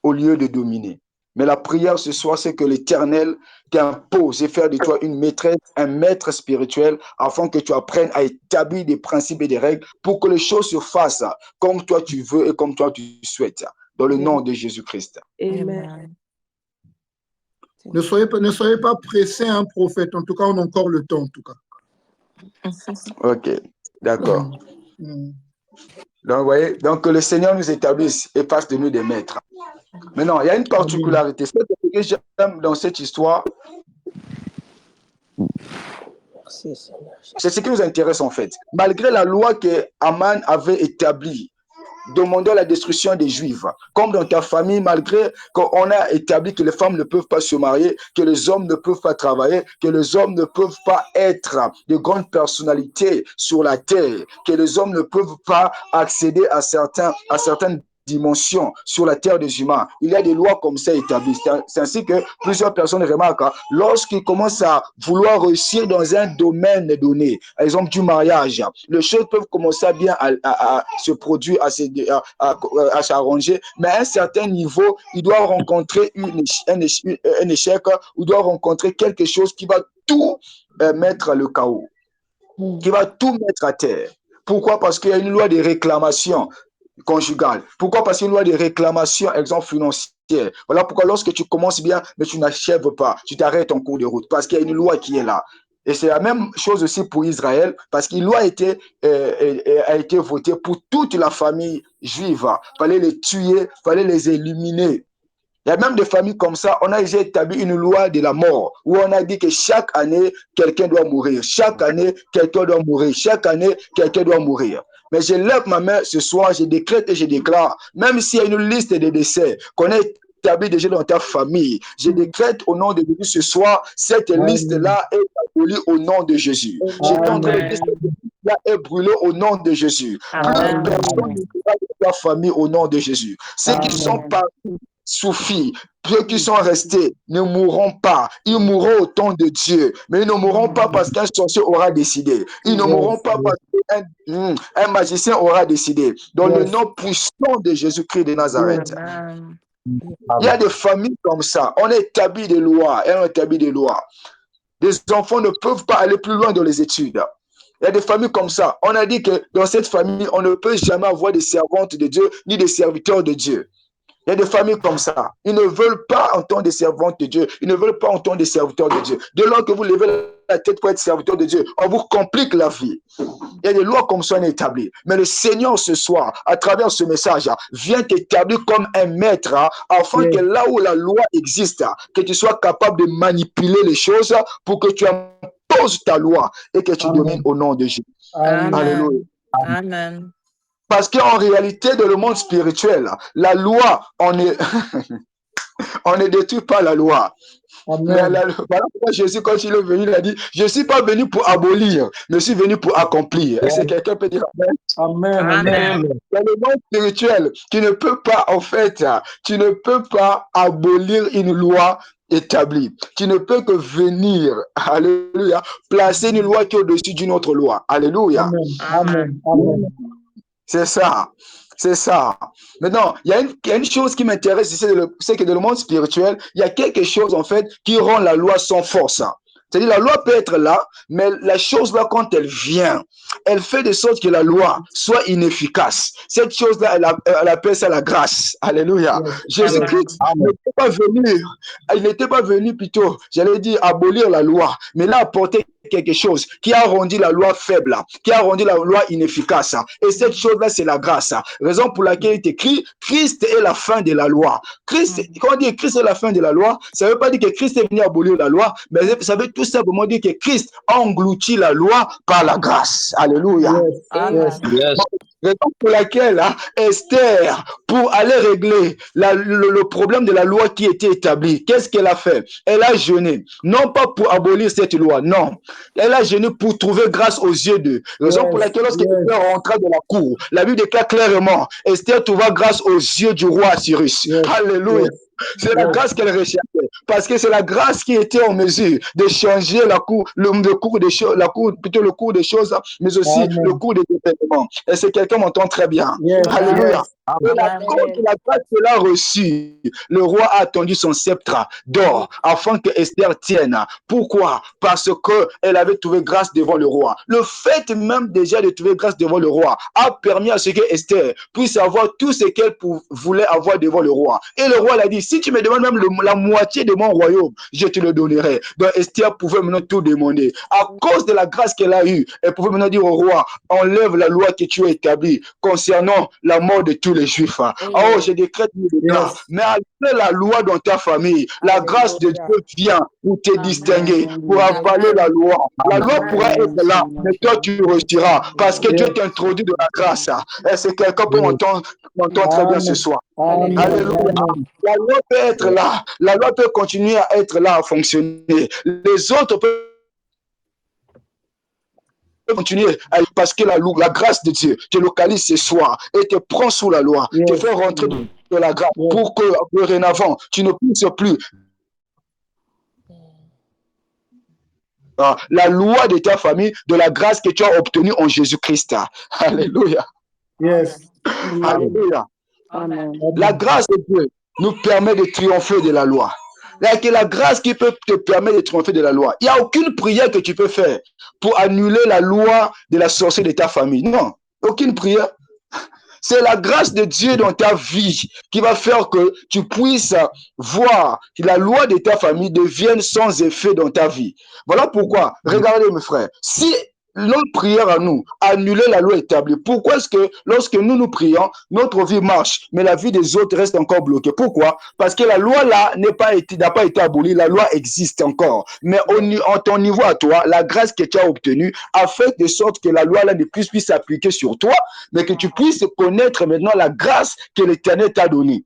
au lieu de dominer. Mais la prière ce soir, c'est que l'Éternel t'impose et faire de toi une maîtresse, un maître spirituel, afin que tu apprennes à établir des principes et des règles pour que les choses se fassent comme toi tu veux et comme toi tu souhaites. Dans le nom de Jésus-Christ. Amen. Ne soyez pas pressé, hein, prophète. En tout cas, on a encore le temps, en tout cas. Ok, d'accord. Donc, vous voyez, donc que le Seigneur nous établisse et fasse de nous des maîtres. Maintenant, il y a une particularité. Ce que j'aime dans cette histoire, c'est ce qui nous intéresse en fait. Malgré la loi que Aman avait établie demandant la destruction des Juifs. Comme dans ta famille, malgré qu'on a établi que les femmes ne peuvent pas se marier, que les hommes ne peuvent pas travailler, que les hommes ne peuvent pas être de grandes personnalités sur la terre, que les hommes ne peuvent pas accéder à certaines dimension sur la terre des humains. Il y a des lois comme ça établies. C'est ainsi que plusieurs personnes remarquent, lorsqu'ils commencent à vouloir réussir dans un domaine donné, par exemple du mariage, les choses peuvent commencer à bien à se produire, à s'arranger, mais à un certain niveau, il doit rencontrer un échec, ou doit rencontrer quelque chose qui va tout mettre le chaos, qui va tout mettre à terre. Pourquoi? Parce qu'il y a une loi de réclamation conjugale. Pourquoi? Parce qu'il y a une loi de réclamation, exemple financière. Voilà pourquoi lorsque tu commences bien, mais tu n'achèves pas, tu t'arrêtes en cours de route, parce qu'il y a une loi qui est là. Et c'est la même chose aussi pour Israël, parce qu'une loi a été votée pour toute la famille juive. Il fallait les tuer, il fallait les éliminer. Il y a même des familles comme ça, on a déjà établi une loi de la mort, où on a dit que chaque année, quelqu'un doit mourir. Chaque année, quelqu'un doit mourir. Chaque année, quelqu'un doit mourir. Mais je lève ma main ce soir, je décrète et je déclare, même s'il y a une liste de décès qu'on a établie déjà dans ta famille, je décrète au nom de Jésus ce soir, cette liste-là est abolie au nom de Jésus. J'étais en train de dire cette liste-là est brûlée au nom de Jésus. Plus personne ne sera de ta famille au nom de Jésus. Ceux qui sont partis suffit. Ceux qui sont restés ne mourront pas. Ils mourront au temps de Dieu. Mais ils ne mourront pas parce qu'un sorcier aura décidé. Ils ne mourront pas parce qu'un magicien aura décidé. Dans le nom puissant de Jésus-Christ de Nazareth. Il y a des familles comme ça. On a établi des lois. Et on a établi des lois. Des enfants ne peuvent pas aller plus loin dans les études. Il y a des familles comme ça. On a dit que dans cette famille, on ne peut jamais avoir des servantes de Dieu ni des serviteurs de Dieu. Il y a des familles comme ça. Ils ne veulent pas entendre des servantes de Dieu. Ils ne veulent pas entendre des serviteurs de Dieu. Dès lors que vous levez la tête pour être serviteur de Dieu, on vous complique la vie. Il y a des lois comme ça établies. Mais le Seigneur, ce soir, à travers ce message, vient t'établir comme un maître, afin que là où la loi existe, que tu sois capable de manipuler les choses pour que tu imposes ta loi et que tu domines au nom de Jésus. Alléluia. Amen. Parce qu'en réalité, dans le monde spirituel, la loi, on ne détruit pas la loi. Mais voilà pourquoi Jésus, quand il est venu, il a dit, je ne suis pas venu pour abolir, mais je suis venu pour accomplir. Est-ce que quelqu'un peut dire Amen? Amen. Dans le monde spirituel, tu ne peux pas, en fait, tu ne peux pas abolir une loi établie. Tu ne peux que venir, alléluia, placer une loi qui est au-dessus d'une autre loi. Alléluia. Amen. C'est ça. C'est ça. Maintenant, il y a une chose qui m'intéresse, c'est que dans le monde spirituel, il y a quelque chose, en fait, qui rend la loi sans force. C'est-à-dire, la loi peut être là, mais la chose-là, quand elle vient, elle fait de sorte que la loi soit inefficace. Cette chose-là, elle appelle ça la grâce. Alléluia. Jésus-Christ n'était pas venu, il n'était pas venu plutôt, j'allais dire, abolir la loi, mais là, apporter quelque chose qui a rendu la loi faible, qui a rendu la loi inefficace. Et cette chose-là, c'est la grâce. Raison pour laquelle il est écrit, Christ est la fin de la loi. Christ, quand on dit Christ est la fin de la loi, ça ne veut pas dire que Christ est venu abolir la loi, mais ça veut tout simplement dire que Christ a englouti la loi par la grâce. Alléluia. Yes. Raison pour laquelle Esther, pour aller régler le problème de la loi qui était établie, qu'est-ce qu'elle a fait? Elle a jeûné, non pas pour abolir cette loi, non. Elle a jeûné pour trouver grâce aux yeux d'eux. Raison pour laquelle lorsque Esther rentra dans la cour, la Bible déclare clairement, Esther trouva grâce aux yeux du roi Cyrus. Alléluia. C'est la grâce qu'elle recherchait, parce que c'est la grâce qui était en mesure de changer le cours des choses, mais aussi le cours des événements. Et c'est quelqu'un m'entend très bien. Alléluia. Et la grâce qu'elle a reçue, le roi a attendu son sceptre d'or afin que Esther tienne. Pourquoi? Parce qu'elle avait trouvé grâce devant le roi. Le fait même déjà de trouver grâce devant le roi a permis à ce que Esther puisse avoir tout ce qu'elle voulait avoir devant le roi. Et le roi l'a dit, si tu me demandes même la moitié de mon royaume, je te le donnerai. Donc Esther pouvait maintenant tout demander. À cause de la grâce qu'elle a eue, elle pouvait maintenant dire au roi, enlève la loi que tu as établie concernant la mort de tout tous les Juifs. Oh, je décrète grâce. Mais après la loi dans ta famille, la grâce de Dieu vient pour te distinguer, pour avaler la loi. La loi pourra être là, mais toi tu réussiras parce que Dieu t'introduit de la grâce. Est-ce que quelqu'un peut m'entendre très bien ce soir? Alléluia. La loi peut être là. La loi peut continuer à être là, à fonctionner. Les autres peuvent continuer parce que la grâce de Dieu te localise ce soir et te prend sous la loi, te fait rentrer de la grâce pour que dorénavant tu ne puisses plus la loi de ta famille, de la grâce que tu as obtenue en Jésus-Christ. Alléluia. Alléluia. La grâce de Dieu nous permet de triompher de la loi. La grâce qui peut te permettre de triompher de la loi. Il n'y a aucune prière que tu peux faire pour annuler la loi de la sorcellerie de ta famille. Non, aucune prière. C'est la grâce de Dieu dans ta vie qui va faire que tu puisses voir que la loi de ta famille devienne sans effet dans ta vie. Voilà pourquoi, regardez mes frères, si notre prière à nous, annuler la loi établie, pourquoi est-ce que lorsque nous prions, notre vie marche, mais la vie des autres reste encore bloquée? Pourquoi? Parce que la loi là n'a pas été abolie, la loi existe encore. Mais en ton niveau à toi, la grâce que tu as obtenue a fait de sorte que la loi là ne puisse s'appliquer sur toi, mais que tu puisses connaître maintenant la grâce que l'Éternel t'a donnée.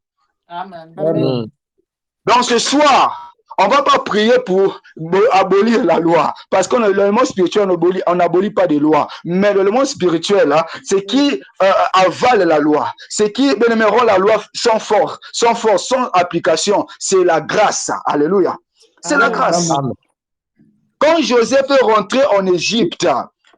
Amen. Donc ce soir, on ne va pas prier pour abolir la loi. Parce que le monde spirituel, on n'abolit pas de loi. Mais le monde spirituel, c'est qui avale la loi. C'est qui bénémeront la loi sans force, sans application. C'est la grâce. Alléluia. C'est la grâce. Quand Joseph est rentré en Égypte,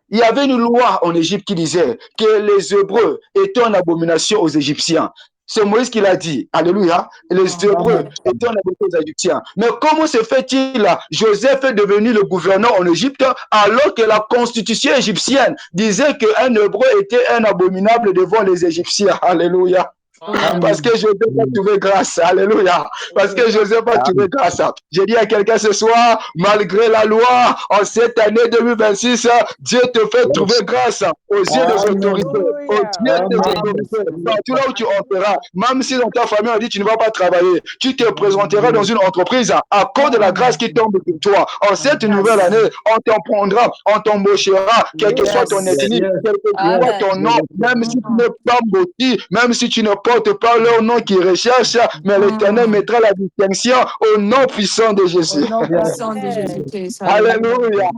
il y avait une loi en Égypte qui disait que les Hébreux étaient en abomination aux Égyptiens. C'est Moïse qui l'a dit. Alléluia. Les Hébreux étaient en abomination aux Égyptiens. Mais comment se fait-il, Joseph est devenu le gouverneur en Égypte alors que la constitution égyptienne disait qu'un Hébreu était un abominable devant les Égyptiens. Alléluia. Parce que Joseph a trouvé grâce. Alléluia. Parce que Joseph a trouvé grâce. J'ai dit à quelqu'un ce soir, malgré la loi, en cette année 2026, Dieu te fait trouver grâce aux yeux des autorités. Aux yeux des autorités. Partout là où tu entreras, même si dans ta famille on dit tu ne vas pas travailler, tu te présenteras dans une entreprise à cause de la grâce qui tombe sur toi. En cette nouvelle année, on t'en prendra, on t'embauchera, quel que soit ton ethnie, quel que soit ton nom, même si tu n'es pas bâti, même si tu ne porte pas leur nom qui recherche, mais l'Éternel mettra la distinction au nom puissant de Jésus. Au nom puissant de Jésus-Christ. Alléluia.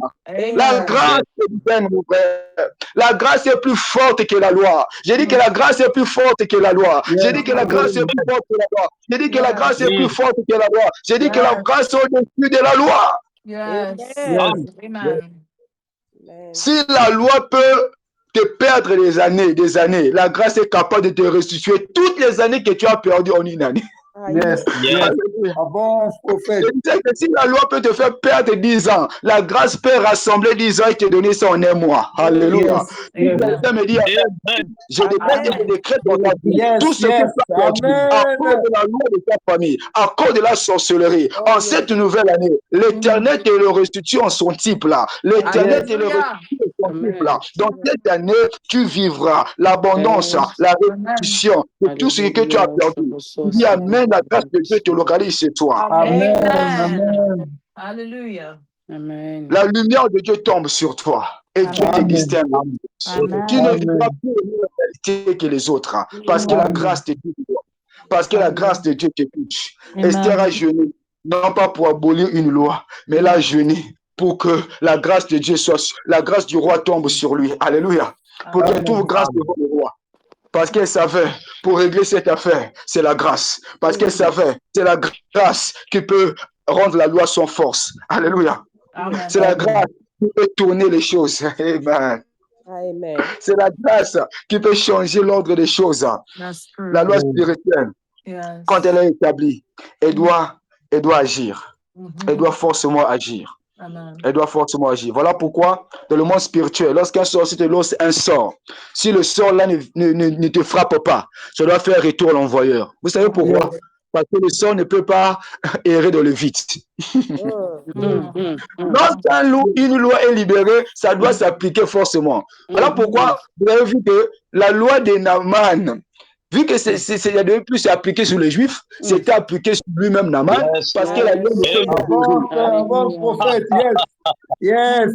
La grâce mon frère. La grâce est plus forte que la loi. J'ai dit que la grâce est plus forte que la loi. J'ai dit que la grâce est plus forte que la loi. J'ai dit que la grâce est plus forte que la loi. J'ai dit que la grâce est au-dessus de la loi. Amen. Si la loi peut te perdre des années, la grâce est capable de te restituer toutes les années que tu as perdues en une année. Bon, prophète. Je disais que si la loi peut te faire perdre 10 ans, la grâce peut rassembler 10 ans et te donner ça en un mois. Alléluia. Quelqu'un me dit, je décrète dans ta vie tout ce que tu as perdu à cause de la loi de ta famille, à cause de la sorcellerie. En cette nouvelle année, l'Éternel te le restitue en son type là. L'Éternel te le restitue en son type là. Dans cette année, tu vivras l'abondance, la restitution de tout ce que tu as perdu. Dis amen, la grâce de Dieu te localise chez toi. Amen. Alléluia. Amen. La lumière de Dieu tombe sur toi et Dieu te distingue. Tu ne vivras plus la qualité que les autres parce que la grâce te touche. Parce que la grâce de Dieu te touche. Esther a jeûné, non pas pour abolir une loi, mais elle a jeûné pour que la grâce de Dieu soit, la grâce du roi tombe sur lui. Alléluia. Pour qu'elle trouve grâce devant le roi. Parce qu'elle savait, pour régler cette affaire, c'est la grâce. Parce qu'elle savait, c'est la grâce qui peut rendre la loi sans force. Alléluia. C'est la grâce qui peut tourner les choses. Amen. C'est la grâce qui peut changer l'ordre des choses. La loi spirituelle, quand elle est établie, elle doit agir. Elle doit forcément agir. Elle doit forcément agir. Voilà pourquoi, dans le monde spirituel, lorsqu'un sorcier te lance un sort, si le sort là ne te frappe pas, ça doit faire retour à l'envoyeur. Vous savez pourquoi? Parce que le sort ne peut pas errer dans le vide. Lorsqu'une loi est libérée, ça doit s'appliquer forcément. Voilà pourquoi vous avez vu que la loi de Naaman vu que c'est devenu plus appliqué sur les Juifs, c'était appliqué sur lui-même, Naaman, parce que la loi n'était pas Avant le prophète, yes.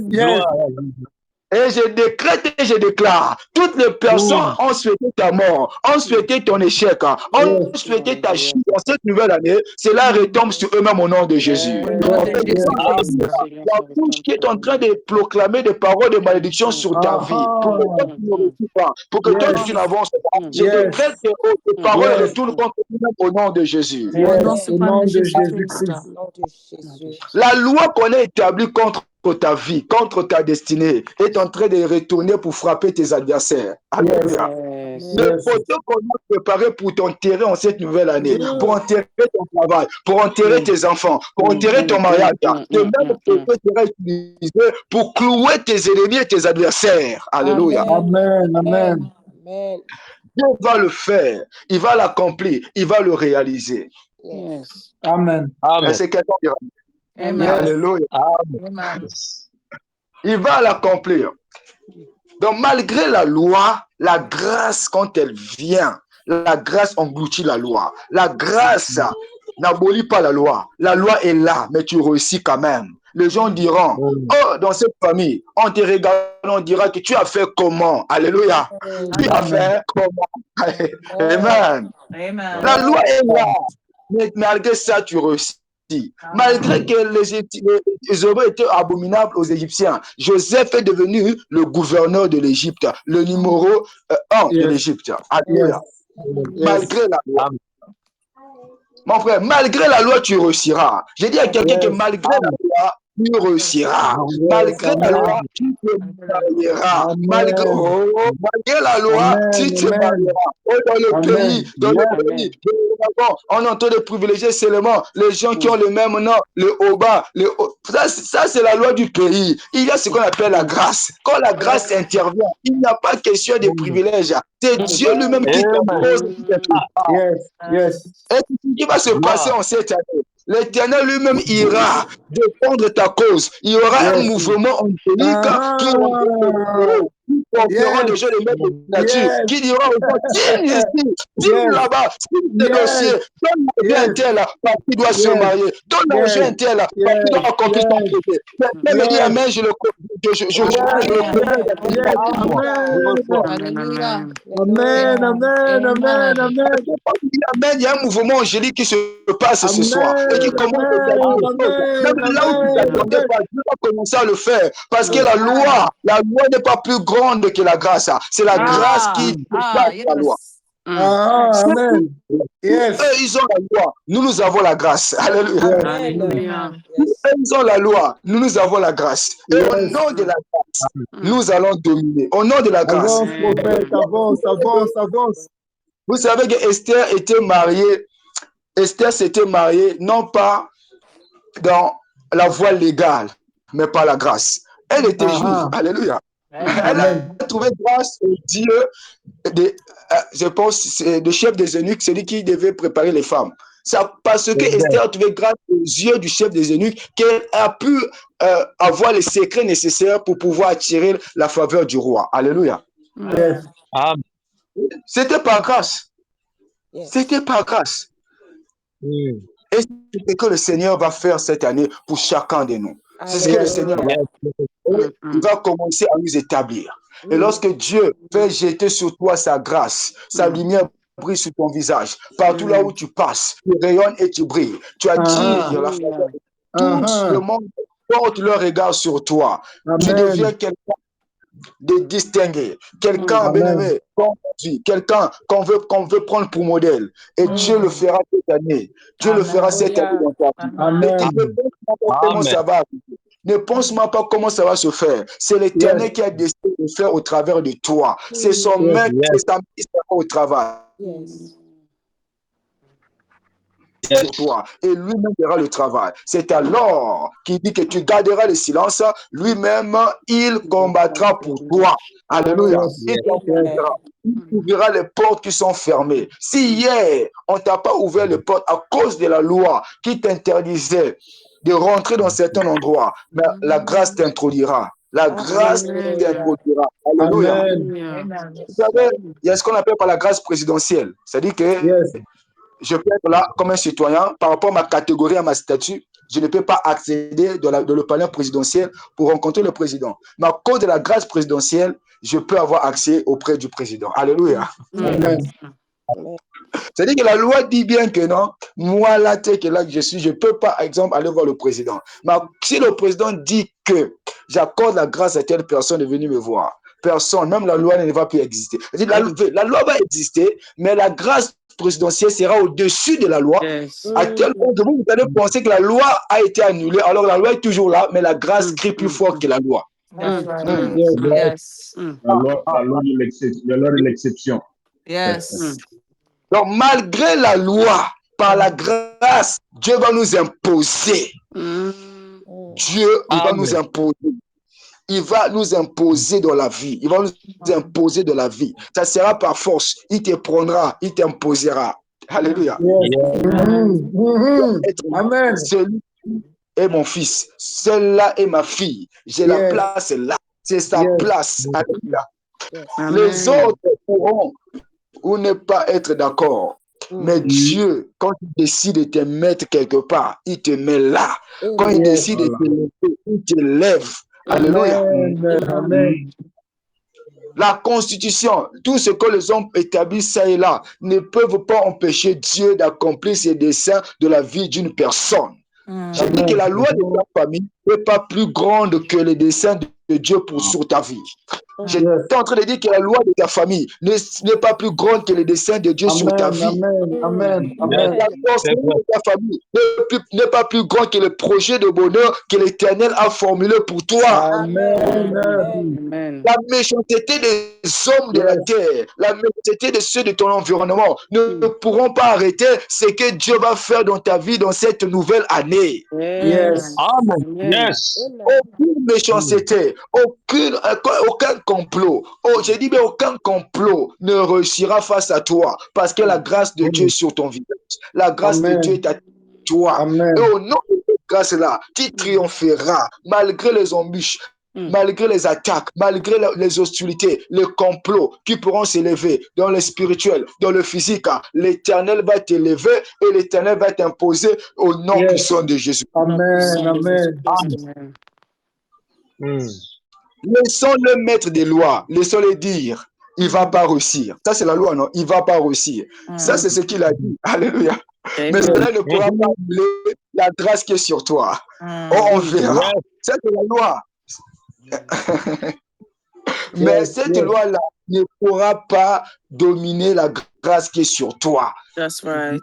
Et je décrète et je déclare, toutes les personnes ont souhaité ta mort, ont souhaité ton échec, ont souhaité ta chute dans cette nouvelle année, cela retombe sur eux-mêmes au nom de Jésus. Au nom de Jésus-Christ. La bouche qui est en train de proclamer des paroles de malédiction sur ta vie, pour que toi tu ne réussis pas, pour que toi tu n'avances pas, je décrète que tes paroles retournent contre eux-mêmes au nom de Jésus. Au nom suprême de Jésus-Christ. La loi qu'on a établie contre ta vie, contre ta destinée, est en train de retourner pour frapper tes adversaires. Alléluia. Le poteau qu'on a préparé pour t'enterrer en cette nouvelle année, pour enterrer ton travail, pour enterrer tes enfants, pour enterrer ton mariage, le même poteau sera utilisé pour clouer tes ennemis et tes adversaires. Alléluia. Amen. Dieu va le faire, il va l'accomplir, il va le réaliser. Amen. C'est quelqu'un qui Amen. Alléluia. Amen. Il va l'accomplir. Donc, malgré la loi, la grâce, quand elle vient, la grâce engloutit la loi. La grâce n'abolit pas la loi. La loi est là, mais tu réussis quand même. Les gens diront, oh, dans cette famille, on te regarde, on dira que tu as fait comment? Alléluia. Tu as fait comment? Amen. Amen. La loi est là, mais malgré ça, tu réussis. Malgré que les Hébreux étaient abominables aux Égyptiens, Joseph est devenu le gouverneur de l'Égypte, le numéro 1 de l'Égypte. Alléluia. Malgré la loi. Mon frère, malgré la loi, tu réussiras. J'ai dit à quelqu'un que malgré la loi, tu réussiras. Malgré la loi, tu te marieras. Malgré la loi, tu te marieras. Dans le pays, on entend de privilégier seulement les gens qui ont le même nom, le Oba. Ça, c'est la loi du pays. Il y a ce qu'on appelle la grâce. Quand la grâce intervient, il n'y a pas question de privilèges. C'est Dieu lui-même qui t'impose. Et ce qui va se passer en cette année, l'Éternel lui-même ira défendre ta cause. Il y aura un mouvement angélique qui portera des gens de même nature, qui dira aux gens, signe ici, signe là-bas, signe le dossier, donne l'argent tel, parce qu'il doit se marier, donne l'argent tel, parce qu'il doit accomplir son projet. Quelqu'un me dit amen, je le il y a un mouvement angélique qui se passe ce soir et qui commence même là où tu t'attendais pas, Dieu va commencer à le faire parce que la loi n'est pas plus grande que la grâce. C'est la grâce qui dépasse la loi. Amen. Eux, ils ont la loi, nous avons la grâce. Alléluia. Ils ont la loi, nous avons la grâce. Et au nom de la grâce, nous allons dominer. Au nom de la grâce. Avance. Vous savez que Esther était mariée. Esther s'était mariée non pas dans la voie légale, mais par la grâce. Elle était juive. Alléluia. Elle a trouvé grâce au Dieu, je pense, le chef des eunuques, celui qui devait préparer les femmes. C'est parce que Esther a trouvé grâce aux yeux du chef des eunuques qu'elle a pu avoir les secrets nécessaires pour pouvoir attirer la faveur du roi. Alléluia. C'était par grâce. C'était par grâce. Et c'est ce que le Seigneur va faire cette année pour chacun de nous. C'est ce que le Seigneur va faire. Il va commencer à nous établir. Et lorsque Dieu fait jeter sur toi sa grâce, sa lumière brille sur ton visage, partout là où tu passes, tu rayonnes et tu brilles. Tu attires la faveur. Tout le monde porte leur regard sur toi. Tu deviens quelqu'un de distinguer, quelqu'un bien-aimé, quelqu'un qu'on veut prendre pour modèle. Et Dieu le fera cette année. Dieu le fera cette année dans ta vie. Ne pense pas comment ça va se faire. C'est l'Éternel qui a décidé de faire au travers de toi. C'est son maître qui sera au travail. Sur toi et lui-même fera le travail. C'est alors qu'il dit que tu garderas le silence, lui-même il combattra pour toi. Alléluia. Il ouvrira les portes qui sont fermées. Si hier on t'a pas ouvert les portes à cause de la loi qui t'interdisait de rentrer dans certains endroits, mais la grâce t'introduira. La grâce t'imposera. Alléluia. Vous savez, il y a ce qu'on appelle par la grâce présidentielle. C'est-à-dire que Yes. je peux être là comme un citoyen, par rapport à ma catégorie, à ma statut, je ne peux pas accéder de le palais présidentiel pour rencontrer le président. Mais à cause de la grâce présidentielle, je peux avoir accès auprès du président. Alléluia. Amen. C'est-à-dire que la loi dit bien que non, moi là, tel que là que je suis, je ne peux pas, par exemple, aller voir le président. Mais si le président dit que j'accorde la grâce à telle personne de venir me voir, personne, même la loi ne va plus exister. La loi va exister, mais la grâce présidentielle sera au-dessus de la loi, à tel point que vous allez penser que la loi a été annulée, alors la loi est toujours là, mais la grâce crie plus fort que la loi. Yes. La loi de l'exception. Yes. Donc, malgré la loi, par la grâce, Dieu va nous imposer. Dieu, il va nous imposer. Il va nous imposer dans la vie. Il va nous imposer de la vie. Ça sera par force. Il te prendra, il t'imposera. Alléluia. Amen. Celui est mon fils. Celle-là est ma fille. J'ai la place là. C'est sa place. Alléluia. Les autres pourront ou ne pas être d'accord. Mais Dieu, quand il décide de te mettre quelque part, il te met là. Quand il décide de te lever, il te lève. Alléluia. Amen. La constitution, tout ce que les hommes établissent ça et là, ne peuvent pas empêcher Dieu d'accomplir ses desseins de la vie d'une personne. J'ai dit que la loi de ta famille n'est pas plus grande que les desseins de Dieu sur ta vie. J'étais en train de dire que la loi de ta famille n'est pas plus grande que les desseins de Dieu sur ta vie. Amen. La construction de ta famille n'est pas plus grande que le projet de bonheur que l'Éternel a formulé pour toi. Amen. La méchanceté des hommes de la terre, la méchanceté de ceux de ton environnement ne pourront pas arrêter ce que Dieu va faire dans ta vie dans cette nouvelle année. Aucune méchanceté, aucun complot. J'ai dit, mais aucun complot ne réussira face à toi parce que la grâce de Dieu est sur ton visage. La grâce de Dieu est à toi. Et au nom de cette grâce-là, tu triompheras malgré les embûches, malgré les attaques, malgré les hostilités, les complots qui pourront s'élever dans le spirituel, dans le physique. L'Éternel va t'élever et l'Éternel va t'imposer au nom puissant de Jésus. Amen. Laissons-le mettre des lois, laissons-le dire. Il ne va pas réussir. Ça, c'est la loi, non? Il ne va pas réussir. Ça, c'est ce qu'il a dit. Alléluia. Mais cela ne pourra pas annuler la grâce qui est sur toi. On verra. C'est la loi. Mais cette loi-là ne pourra pas dominer la grâce qui est sur toi. That's right.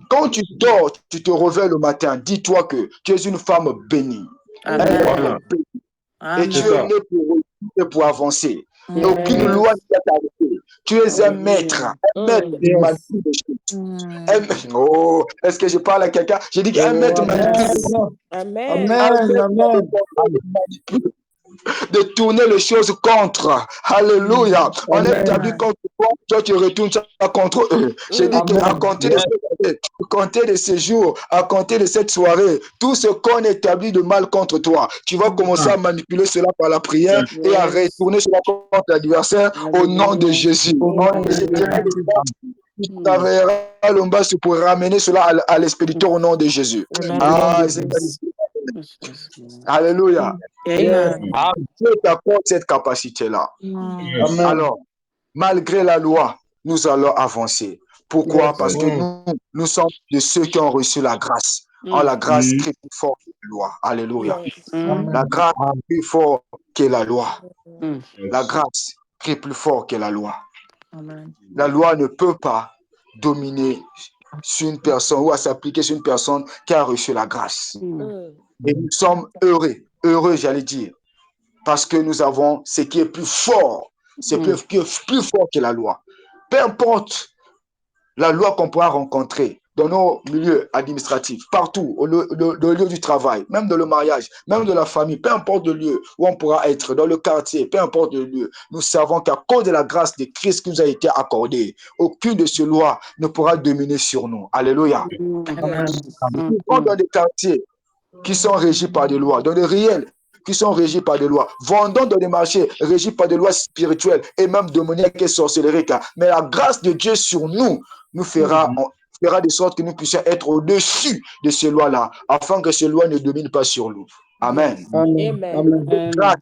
Quand tu dors, tu te réveilles le matin, dis-toi que tu es une femme bénie. Amen. Et tu es né pour avancer. Et aucune loi ne va t'arrêter. Tu es un maître qui manipule les choses. Oh, est-ce que je parle à quelqu'un? J'ai dit qu'un maître manipule. Amen. De tourner les choses contre. Alléluia. On est établi contre toi, tu retournes ça contre eux. J'ai dit qu'à compter de ces jours, à compter de cette soirée, tout ce qu'on établit de mal contre toi, tu vas commencer à manipuler cela par la prière et à retourner cela contre l'adversaire au nom de Jésus. Tu travailleras le bas pour ramener cela à l'expéditeur au nom de Jésus. Alléluia. Dieu t'apporte cette capacité-là. Alors, malgré la loi, nous allons avancer. Pourquoi? Parce que nous sommes de ceux qui ont reçu la grâce. La grâce crie plus fort que la loi. Alléluia. La grâce crie plus fort que la loi. La grâce crie plus fort que la loi. La loi ne peut pas dominer sur une personne ou à s'appliquer sur une personne qui a reçu la grâce. Et nous sommes heureux j'allais dire, parce que nous avons ce qui est plus fort, qui est plus fort que la loi. Peu importe la loi qu'on pourra rencontrer dans nos milieux administratifs, partout, dans le lieu du travail, même dans le mariage, même dans la famille, peu importe le lieu où on pourra être, dans le quartier, peu importe le lieu, nous savons qu'à cause de la grâce de Christ qui nous a été accordée, aucune de ces lois ne pourra dominer sur nous. Alléluia. Nous vivons dans des quartiers qui sont régis par des lois, dans le réel, qui sont régis par des lois. Vendons dans les marchés régis par des lois spirituelles et même démoniaques et sorcelleriques. Mais la grâce de Dieu sur nous fera de sorte que nous puissions être au-dessus de ces lois-là, afin que ces lois ne dominent pas sur nous. Amen. Amen.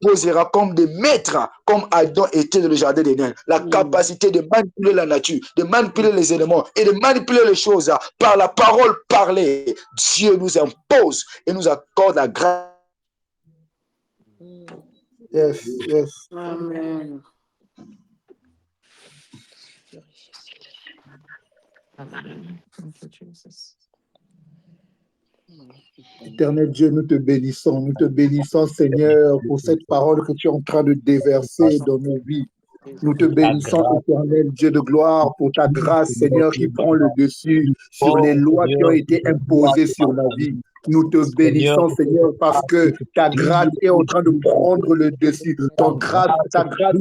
Posera comme des maîtres, comme Adam était dans le jardin d'Éden, la capacité de manipuler la nature, de manipuler les éléments et de manipuler les choses par la parole parlée. Dieu nous impose et nous accorde la grâce. Yes, yes. Amen. Éternel Dieu, nous te bénissons Seigneur pour cette parole que tu es en train de déverser dans nos vies. Nous te bénissons, éternel Dieu de gloire, pour ta grâce, Seigneur, qui prend le dessus sur les lois qui ont été imposées sur la vie. Nous te bénissons, Seigneur, parce que ta grâce est en train de prendre le dessus. Ta grâce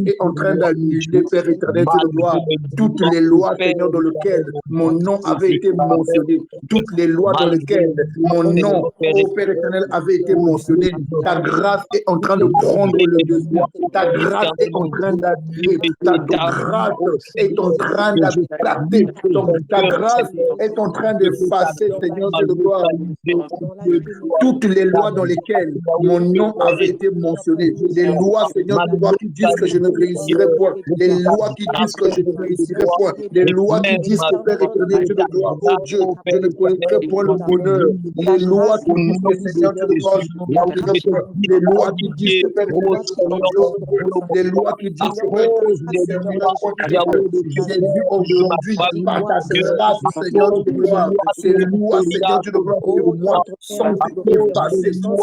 est en train d'annuler, Père éternel, Dieu de gloire, toutes les lois, Seigneur, dans lesquelles mon nom avait été mentionné. Toutes les lois dans lesquelles mon nom, ô Père éternel, avait été mentionné. Ta grâce est en train de prendre le dessus. Ta grâce est en train d'annuler. Ta grâce est en train d'applater. Ta grâce est en train d'effacer, Seigneur, Dieu de gloire, toutes les lois dans lesquelles mon nom avait été mentionné, les lois, Seigneur, qui disent que je ne réussirai point, les lois qui disent que je ne réussirai point, les lois qui disent que Père éternel, Dieu de gloire, oh Dieu, je ne connaîtrai point le bonheur, les lois qui disent que Seigneur, Dieu de gloire, je ne connaîtrai point, les lois qui disent que Père éternel, les lois qui disent que Père éternel, j'ai vu aujourd'hui par ta grâce, Seigneur, Dieu de gloire, ces lois, Seigneur, Dieu de gloire, pour moi, sont effacées, sont,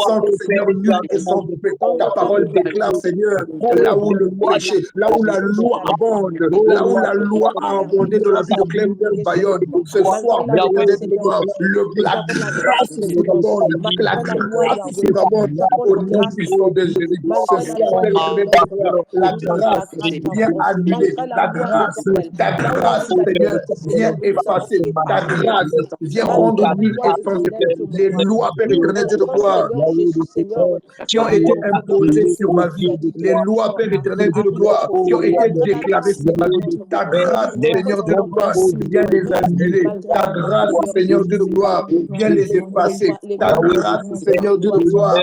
Seigneur, nul et sans effet. Ta parole déclare, Seigneur, là où le péché, là où la loi abonde, là où la loi a abondé dans la vie de Clember Bayonne, ce soir, Père éternel, la grâce surabonde, que la grâce surabonde au nom puissant de Jésus. Ce soir, Père éternel, la grâce vient annuler, ta grâce, Seigneur, vient effacer, ta grâce vient rendre nul et sans effet les lois, Père éternel, Dieu de gloire, qui ont été imposées sur ma vie, les lois, Père éternel, Dieu de gloire, qui ont été déclarées sur ma vie. Ta grâce, Seigneur, Dieu de gloire, vient les annuler. Ta grâce, Seigneur, Dieu de gloire, vient les effacer. Ta grâce, Seigneur, Dieu de gloire,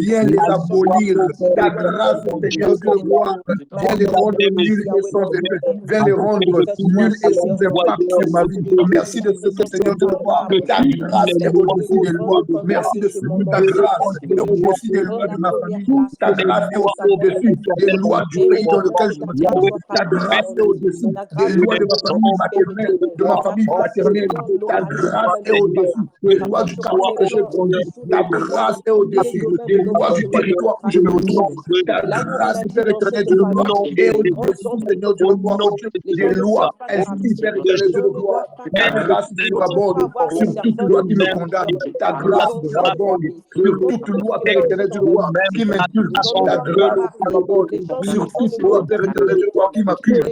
vient les abolir. Ta grâce, Seigneur, Dieu de gloire, vient les rendre nuls et sans effet. Vient les rendre nuls et sans impact sur ma vie. Merci de ce que, Seigneur, Dieu de gloire, ta grâce est au-dessus des lois. Merci de ce que ta grâce est au-dessus des lois de ma famille. Ta grâce est au-dessus des lois du pays dans lequel je me trouve. Ta grâce est au-dessus des lois de ma famille maternelle, de ma famille paternelle. Ta grâce est au-dessus des lois du quartier que j'ai grandi. Ta grâce est au-dessus des lois du territoire où je me retrouve. Ta grâce, Père éternel, Dieu de gloire, est au-dessus, Seigneur Dieu de gloire, des lois ainsi, Père éternel, Dieu de gloire. Ta grâce surabonde sur toute loi qui me condamne. Ta grâce surabonde sur toute loi, Père éternel, Dieu de gloire, qui m'insulte. Ta grâce surabonde sur toute loi, Père éternel, Dieu de gloire, qui m'accuse.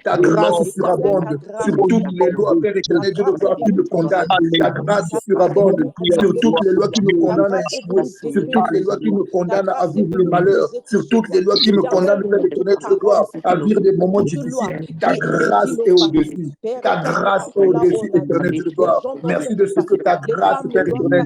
Ta grâce surabonde sur toutes les lois, Père éternel, Dieu de gloire, qui me condamnent. Ta grâce surabonde sur toutes les lois qui me condamnent à échouer, sur toutes les lois qui me condamnent à vivre le malheur, sur toutes les lois qui me condamnent, Père éternel, Dieu de gloire, à vivre des moments difficiles. Ta grâce est au-dessus. Ta grâce est au-dessus, éternel Dieu de gloire. Merci de ce que ta grâce, Père éternel,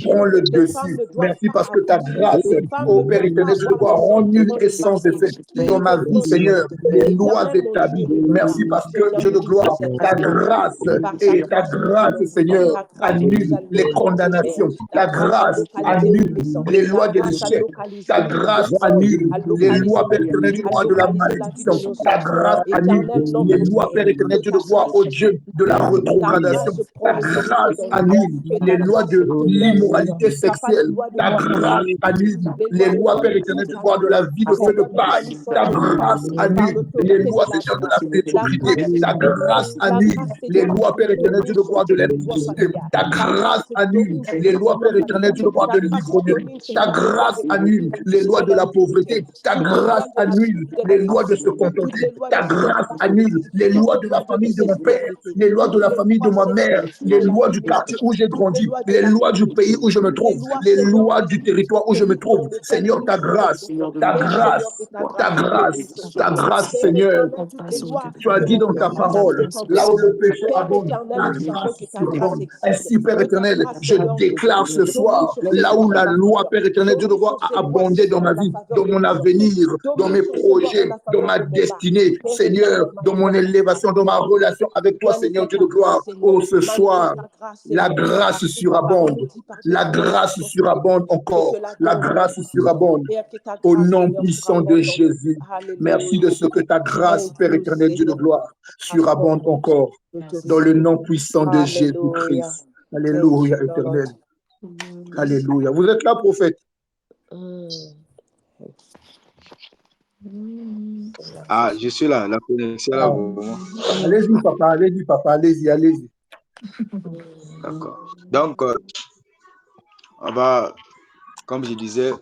prend le dessus. Merci parce que ta grâce, ô Père éternel, Dieu de gloire, rend nul et sans effet dans ma vie, Seigneur, les lois établies. Merci parce que, Dieu de gloire, ta grâce et ta grâce, Seigneur, annule les condamnations. Ta grâce annule les lois de l'échec. Ta grâce annule les lois, Père éternel, Dieu de gloire, de la malédiction. Ta grâce annule les lois, Père éternel, Dieu de gloire, au Dieu de la rétrogradation. Ta grâce annule les lois de l'immoralité sexuelle. Ta grâce annule les lois, Père éternel, Dieu de gloire, de la vie de feu de paille. Ta grâce annule les lois, Seigneur, de la médiocrité. Ta grâce annule les lois, Père éternel, Dieu de gloire, de l'impudicité. Ta grâce annule les lois, Père éternel, Dieu de gloire, de l'ivrognerie. Ta grâce annule les lois de la pauvreté. Ta grâce annule les lois de se contenter. Ta grâce annule les lois de la famille de mon père, les lois de la famille de ma mère, les lois du quartier où j'ai grandi. les lois du pays où je me trouve, les lois du territoire où je me trouve. Seigneur, ta grâce, ta grâce, ta grâce, ta grâce, Seigneur. Tu as dit dans ta parole, là où le péché abonde, la grâce surabonde. Ainsi, Père éternel, je déclare ce soir, là où la loi, Père éternel, Dieu de gloire, a abondé dans ma vie, dans mon avenir, dans mes projets, dans ma destinée, Seigneur, dans mon élévation, dans ma relation avec toi, Seigneur, Dieu de gloire. Oh, ce soir, la grâce surabonde, la grâce surabonde encore, la grâce surabonde. Au nom puissant de Jésus, merci de ce que ta grâce, Père éternel, Dieu de gloire, surabonde encore dans le nom puissant de Jésus-Christ. Alléluia, éternel. Alléluia. Vous êtes là, prophète? Ah, je suis là, la connexion là. Allez-y, papa, allez-y, papa, allez-y, allez-y. D'accord. Donc, on va, comme je disais,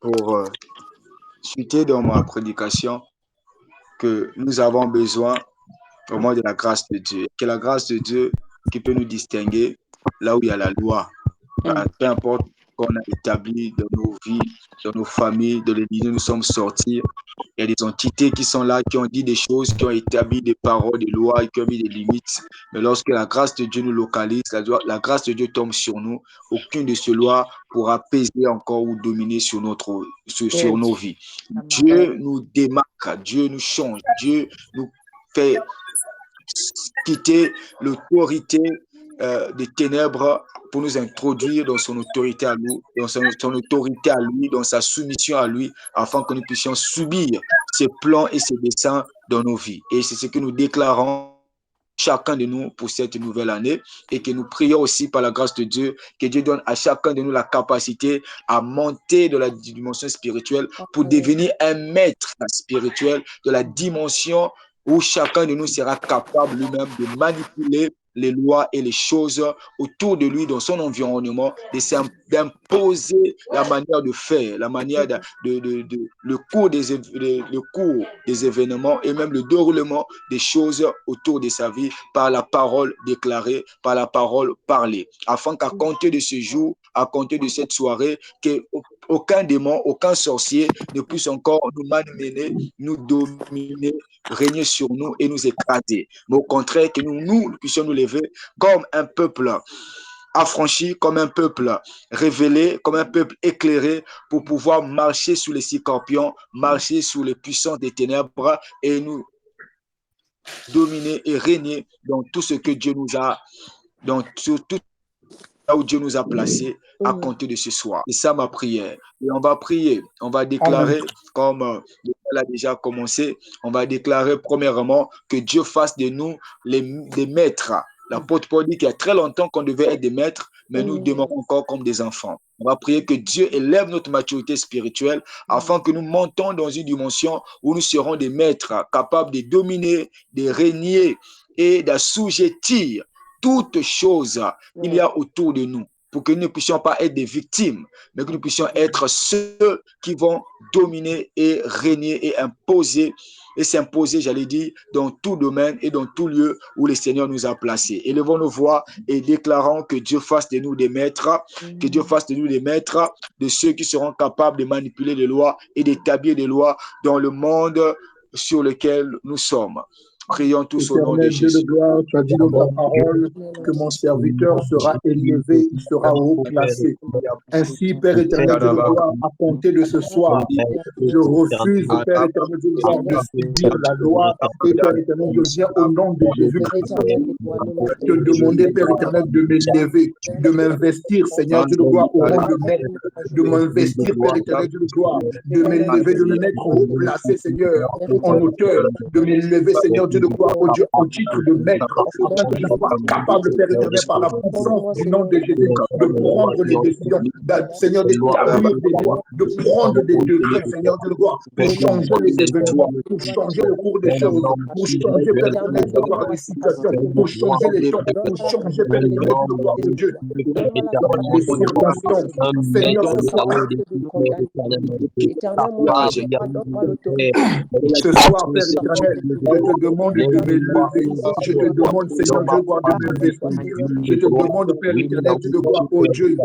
pour suiter dans ma prédication, que nous avons besoin au moins de la grâce de Dieu. Que la grâce de Dieu qui peut nous distinguer là où il y a la loi. Peu importe qu'on a établi dans nos vies, dans nos familles, dans les lieux où nous sommes sortis, il y a des entités qui sont là, qui ont dit des choses, qui ont établi des paroles, des lois, et qui ont mis des limites. Mais lorsque la grâce de Dieu nous localise, la grâce de Dieu tombe sur nous, aucune de ces lois pourra peser encore ou dominer sur nos vies. Dieu nous démarque, Dieu nous change, Dieu nous fait quitter l'autorité des ténèbres pour nous introduire dans son autorité à nous, dans son autorité à lui, dans sa soumission à lui, afin que nous puissions subir ses plans et ses desseins dans nos vies. Et c'est ce que nous déclarons chacun de nous pour cette nouvelle année et que nous prions aussi par la grâce de Dieu, que Dieu donne à chacun de nous la capacité à monter de la dimension spirituelle pour devenir un maître spirituel de la dimension où chacun de nous sera capable lui-même de manipuler les lois et les choses autour de lui, dans son environnement, d'imposer la manière de faire, la manière le cours des événements et même le déroulement des choses autour de sa vie par la parole déclarée, par la parole parlée, afin qu'à compter de ce jour, à compter de cette soirée, qu'aucun démon, aucun sorcier ne puisse encore nous malmener, nous dominer, régner sur nous et nous écraser. Mais au contraire, que nous puissions nous lever comme un peuple affranchi, comme un peuple révélé, comme un peuple éclairé, pour pouvoir marcher sous les scorpions, marcher sous les puissances des ténèbres et nous dominer et régner dans tout ce que Dieu nous a, dans tout là où Dieu nous a placés à compter de ce soir. C'est ça ma prière. Et on va prier, on va déclarer, comme l'école a déjà commencé, on va déclarer premièrement que Dieu fasse de nous des maîtres. L'apôtre Paul dit qu'il y a très longtemps qu'on devait être des maîtres, mais nous demeurons encore comme des enfants. On va prier que Dieu élève notre maturité spirituelle afin que nous montons dans une dimension où nous serons des maîtres capables de dominer, de régner et d'assujettir toutes choses qu'il y a autour de nous, pour que nous ne puissions pas être des victimes, mais que nous puissions être ceux qui vont dominer et régner et imposer et s'imposer, j'allais dire, dans tout domaine et dans tout lieu où le Seigneur nous a placés. Élevons nos voix et déclarons que Dieu fasse de nous des maîtres, que Dieu fasse de nous des maîtres, de ceux qui seront capables de manipuler les lois et d'établir des lois dans le monde sur lequel nous sommes. Prions tous au nom de Jésus. Dieu de gloire, tu as dit dans ta parole que mon serviteur sera élevé, il sera haut placé. Ainsi, Père éternel, Dieu de gloire, à compter de ce soir, je refuse, Père éternel, Dieu de gloire, de subir la loi. Et Père éternel, je viens au nom de Jésus-Christ te demander, Père éternel, de m'élever, de m'investir, Seigneur Dieu de gloire, au rang de maître, de m'investir, Père éternel, Dieu de gloire, de m'élever, de me mettre haut placé, Seigneur, en hauteur, de m'élever, Seigneur Dieu de gloire, au Dieu, au titre de maître, afin que je sois capable, Père éternel, par la puissance du nom de Jésus, de prendre les décisions, Seigneur, d'établir des lois, de prendre des degrés, Seigneur Dieu de gloire, pour changer les événements, pour changer le cours des choses, pour changer, Père éternel, Dieu de gloire, les situations, pour changer les temps, pour changer, Père éternel, Dieu de gloire de Dieu, les circonstances. Seigneur, ce soir, condamné. Éternellement, Dieu, donne-moi l'autorité. Ce soir, Père éternel, je te demande de me lever. Je te demande, Seigneur Dieu, gloire, de me lever, Seigneur. Je te demande, Père éternel, Dieu de gloire, oh Dieu, de me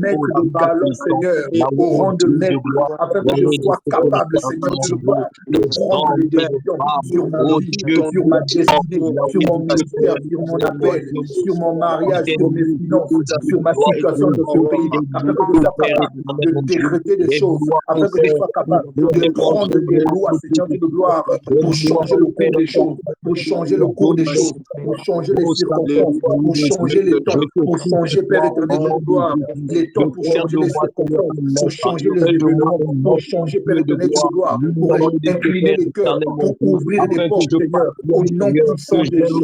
mettre de galon, Seigneur, au rang de maître, afin que je sois capable, Seigneur Dieu de gloire, de prendre les décisions sur ma vie, sur ma destinée, sur mon ministère, sur mon appel, sur mon mariage, sur mes finances, sur ma situation de ce pays, afin que je sois capable de décréter des choses, afin que je sois capable de prendre des lois, Seigneur Dieu de gloire, pour changer le cours des choses, pour changer le cours des choses, pour changer les circonstances, pour changer les temps, pour changer, Père éternel de gloire, les temps, pour changer les circonstances, pour changer les événements, pour changer, Père éternel de gloire, pour incliner les cœurs, pour ouvrir les portes, Seigneur, au nom puissant de Jésus.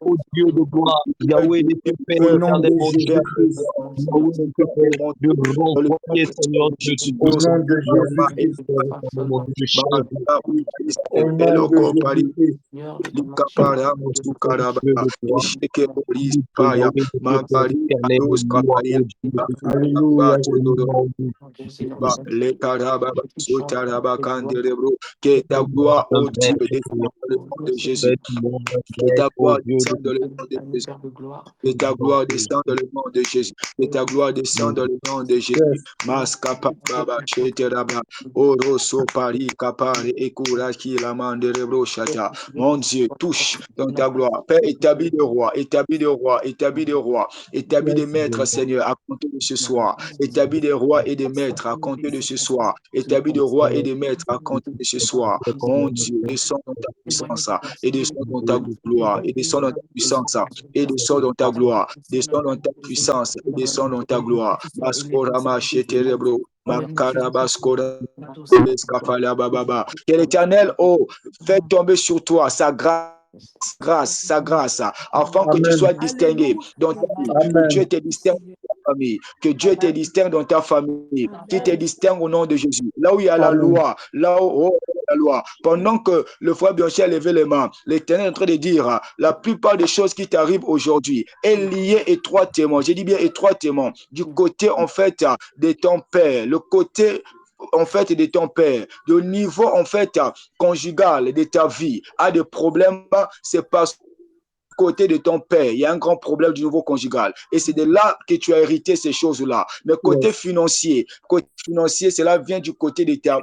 Au Dieu de gloire, Yahweh, Au nom de Jésus-Christ. de renvoyer, Seigneur Dieu, Au nom de Jésus-Christ. Au nom de Jésus-Christ. Alléluia. Que ta gloire, oh Dieu, descende dans le nom de Jésus. Que ta gloire descende dans le nom de Jésus. Que ta gloire descende dans le nom de Jésus. Que ta gloire descende dans le nom de Jésus. Maskapa baba cheteraba oroso pari kapare ekuraki la manderebro chata. Mon Dieu, touche dans ta gloire. Père, établis de roi, établis de roi, établis de roi, établis de maîtres, Seigneur, à compter de ce soir. Établis des rois et des maîtres à compter de ce soir. Établis de rois et des maîtres à compter de ce soir. Mon Dieu, descends dans ta puissance et descends dans ta gloire et descends dans ta puissance et descends dans ta gloire. Descends dans ta puissance et descends dans ta gloire. Maskorama cheterebro. Que l'Éternel, oh, fait tomber sur toi sa grâce, afin que tu sois distingué dans ta vie, que Dieu te distingue dans ta famille, que Dieu te distingue dans ta famille, qui te distingue au nom de Jésus. Là où il y a la loi, là où la loi, pendant que le frère Bianchi a levé les mains, l'Éternel est en train de dire, la plupart des choses qui t'arrivent aujourd'hui est liée étroitement, j'ai dit bien étroitement, du côté en fait de ton père, le côté en fait de ton père, le niveau en fait conjugal de ta vie a des problèmes, c'est parce côté de ton père, il y a un grand problème du niveau conjugal. Et c'est de là que tu as hérité ces choses-là. Mais côté financier, cela vient du côté de ta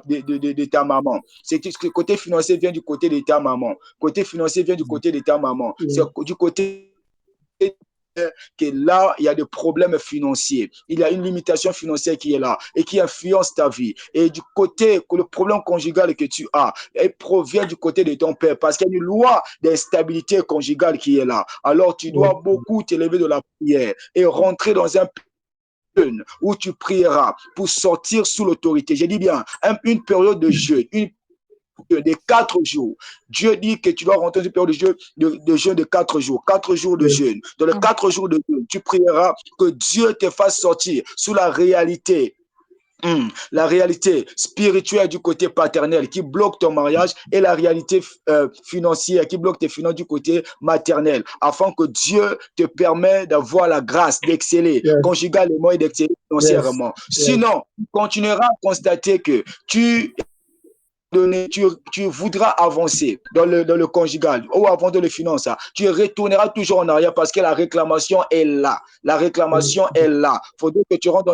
maman. C'est que le côté financier vient du côté de ta maman. Côté financier vient du côté de ta maman. C'est du côté que là, il y a des problèmes financiers. Il y a une limitation financière qui est là et qui influence ta vie. Et du côté, le problème conjugal que tu as, elle provient du côté de ton père parce qu'il y a une loi d'instabilité conjugale qui est là. Alors, tu dois beaucoup t'élever de la prière et rentrer dans un où tu prieras pour sortir sous l'autorité. J'ai dit bien, une période de jeûne, de 4 jours. Dieu dit que tu dois rentrer dans une période de jeûne de 4 jours. 4 jours de jeûne. Dans les 4 jours de jeûne, tu prieras que Dieu te fasse sortir sous la réalité spirituelle du côté paternel qui bloque ton mariage et la réalité financière qui bloque tes finances du côté maternel, afin que Dieu te permette d'avoir la grâce d'exceller conjugalement et d'exceller financièrement. Sinon, tu continueras à constater que tu voudras avancer dans le conjugal ou avancer dans les finances, tu retourneras toujours en arrière parce que la réclamation est là. La réclamation est là. Il faudrait que tu rentres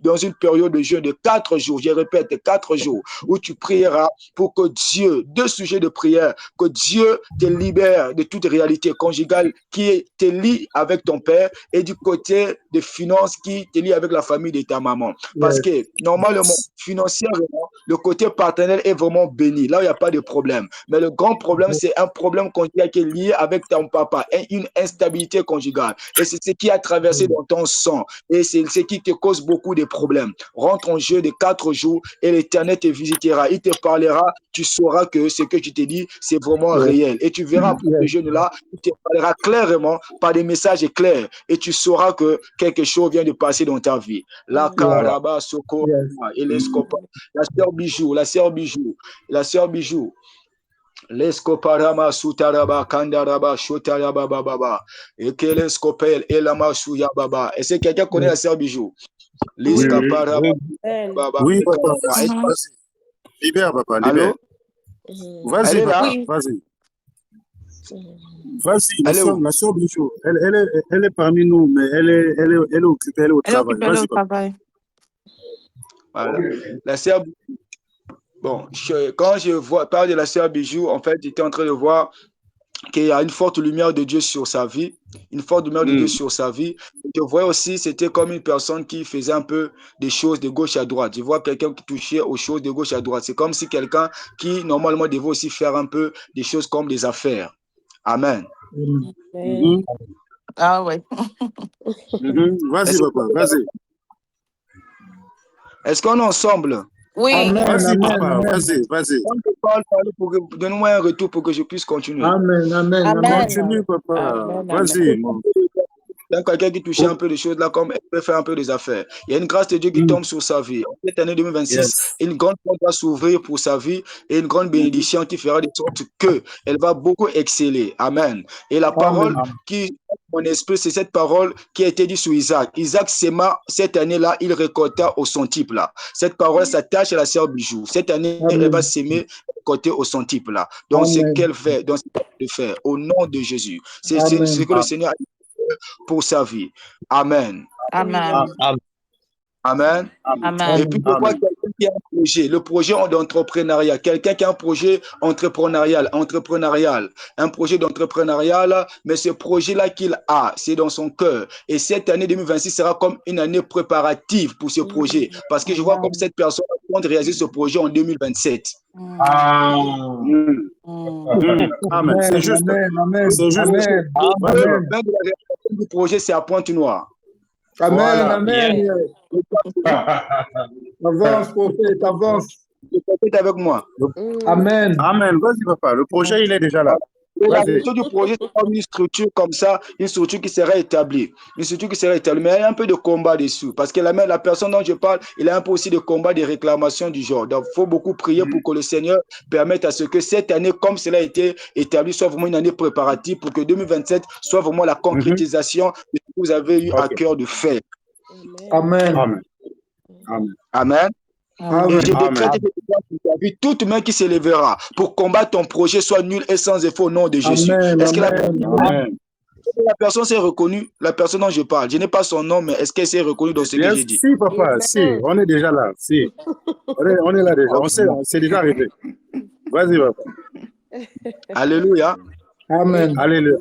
dans une période de jeûne de 4 jours, je répète, 4 jours, où tu prieras pour que Dieu, 2 sujets de prière, que Dieu te libère de toute réalité conjugale qui te lie avec ton père et du côté des finances qui te lie avec la famille de ta maman. Parce que normalement, financièrement, le côté paternel est vraiment béni. Là, il n'y a pas de problème. Mais le grand problème, c'est un problème conjugal qui est lié avec ton papa, une instabilité conjugale. Et c'est ce qui a traversé dans ton sang. Et c'est ce qui te cause beaucoup de problèmes. Rentre en jeu de 4 jours et l'Éternel te visitera. Il te parlera. Tu sauras que ce que tu t'es dit, c'est vraiment réel. Et tu verras après ce jeûne-là, il te parlera clairement par des messages clairs. Et tu sauras que quelque chose vient de passer dans ta vie. La Karaba Soko et l'Escopa. La sœur Bijou. L'escoparama sutaraba kandaraba shotaraba baba. Et que l'escopel et la masuya baba. Est-ce que quelqu'un connaît la sœur Bijou? Liska oui. para Amen. baba. Oui, papa, vas-y, vas-y. Libère, papa, libère. Allô? Mhm. Elle Vas-y, est là? papa, Oui. vas-y. Mhm. Vas-y, Elle est où? la sœur Bijou, elle est parmi nous, mais elle est occupée, elle est au Elle est travail. occupée, elle est Vas-y, au papa. travail. Voilà. La sœur, bon, quand parle de la sœur Bijou, en fait, j'étais en train de voir qu'il y a une forte lumière de Dieu sur sa vie, une forte lumière de Dieu sur sa vie. Je vois aussi, c'était comme une personne qui faisait un peu des choses de gauche à droite. Je vois quelqu'un qui touchait aux choses de gauche à droite. C'est comme si quelqu'un qui, normalement, devait aussi faire un peu des choses comme des affaires. Amen. Amen. Amen. Mhm, Ah ouais. Vas-y, Est-ce papa, vas-y. est-ce qu'on est ensemble? Oui. Amen, Vas-y, amen, papa, amen. vas-y, vas-y. Quand je parle, donnez-moi un retour pour que je puisse continuer. Amen, amen, amen. Continue, papa. Amen. Vas-y, Amen. mon. Donc, quelqu'un qui touchait Oh, un peu des choses là, comme elle peut faire un peu des affaires. Il y a une grâce de Dieu qui tombe sur sa vie. En cette année 2026, yes. une grande porte va s'ouvrir pour sa vie et une grande bénédiction qui fera de sorte qu'elle va beaucoup exceller. Amen. Et la parole Amen. qui, mon esprit, c'est cette parole qui a été dite sur Isaac. Isaac sema cette année-là, il récolta au centuple là. Cette parole s'attache à la sœur Bijou. Cette année, elle va Amen. s'aimer côté au centuple là. Donc, c'est Amen. qu'elle fait, donc c'est qu'elle fait au nom de Jésus. C'est ce Amen. que le Seigneur a pour sa vie. Amen. Amen. Amen. Amen. Et puis, Amen. je vois Amen. quelqu'un qui a un projet, le projet d'entrepreneuriat. Quelqu'un qui a un projet entrepreneurial, un projet d'entrepreneurial, mais ce projet-là qu'il a, c'est dans son cœur. Et cette année 2026 sera comme une année préparative pour ce projet. Parce que je vois comme Amen. cette personne compte réaliser ce projet en 2027. Ah. Amen. C'est Amen. juste. Amen. Amen. C'est juste. Amen. Vas-y, Le papa. Amen. même de la réalisation du projet, c'est à Pointe-Noire. Amen. Voilà. Amen. Avance, prophète, avance. Le prophète est avec moi. Amen. Amen. Vas-y, papa. Le projet, il est déjà là. Et la Vas-y. mission du projet, c'est comme une structure comme ça, une structure qui serait établie. Une structure qui serait établie, mais il y a un peu de combat dessus. Parce que la personne dont je parle, il a un peu aussi de combat, de réclamations du genre. Donc, il faut beaucoup prier pour que le Seigneur permette à ce que cette année, comme cela a été établi, soit vraiment une année préparative pour que 2027 soit vraiment la concrétisation de ce que vous avez eu à cœur de faire. Amen. Amen. Amen. Amen. Amen. Et je Amen. décrète et je déclare sur ta vie, toute main qui s'élèvera pour combattre ton projet soit nul et sans effet au nom de Jésus. Amen. Est-ce que la Amen. Amen. personne s'est reconnue, la personne dont je parle, je n'ai pas son nom, mais est-ce qu'elle s'est reconnue dans ce que Bien, j'ai dit? si, papa, si. On est déjà là. Si. On est là déjà. C'est déjà arrivé. Vas-y, papa. Alléluia. Amen. Alléluia.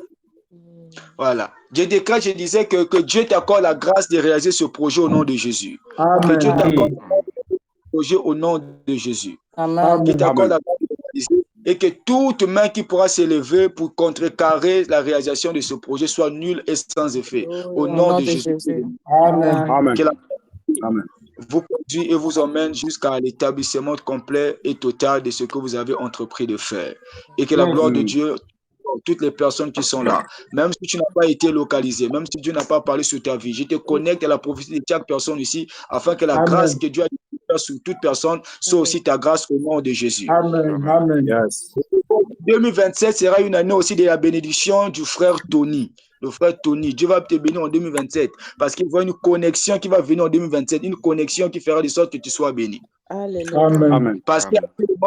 Voilà. Je décrète, je disais que Dieu t'accorde la grâce de réaliser ce projet au nom de Jésus. Que Dieu Amen. t'accorde ce projet au nom de Jésus. Amen. Qui Amen. t'accorde la grâce de réaliser et que toute main qui pourra s'élever pour contrecarrer la réalisation de ce projet soit nulle et sans effet. Au Au nom nom de de Jésus. Jésus. Amen. Amen. Amen. Que la Amen. vous conduit et vous emmène jusqu'à l'établissement complet et total de ce que vous avez entrepris de faire. Et que la Yes. gloire de Dieu, toutes les personnes qui sont là, même si tu n'as pas été localisé, même si Dieu n'a pas parlé sur ta vie, je te connecte à la prophétie de chaque personne ici, afin que la grâce Amen. que Dieu a donnée sur toute personne soit aussi ta grâce au nom de Jésus. Amen. Amen. Yes. 2027 sera une année aussi de la bénédiction du frère Tony. Le frère Tony, Dieu va te bénir en 2027 parce qu'il voit une connexion qui va venir en 2027, une connexion qui fera de sorte que tu sois béni. Amen. Amen. Parce que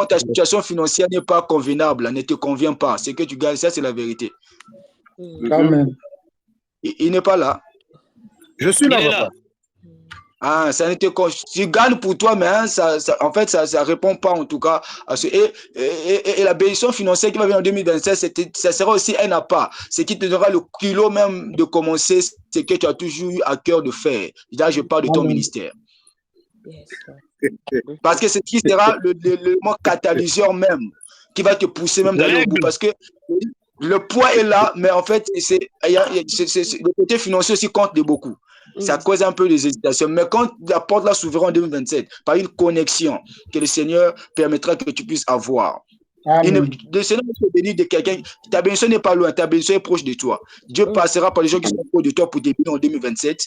ta situation financière n'est pas convenable, ne te convient pas. Ce que tu gagnes, ça c'est la vérité. Amen. Il n'est pas là. Je suis là, papa. Ah, ça n'était tu gagnes pour toi, mais hein, en fait, ça ne répond pas en tout cas à ce. Et la bénédiction financière qui va venir en 2027, ça sera aussi un appât. Ce qui te donnera le kilo même de commencer ce que tu as toujours eu à cœur de faire. Là, je parle de ton Amen. ministère. Parce que c'est ce qui sera l'élément catalyseur même, qui va te pousser même d'aller au bout. Parce que le poids est là, mais en fait, le côté financier aussi compte de beaucoup. Ça cause un peu des hésitations. Mais quand la porte là s'ouvrira en 2027, par une connexion que le Seigneur permettra que tu puisses avoir. Amen. Le Seigneur va te bénir de quelqu'un. Ta bénédiction n'est pas loin, ta bénédiction est proche de toi. Dieu passera par les gens qui sont proches de toi pour te bénir en 2027.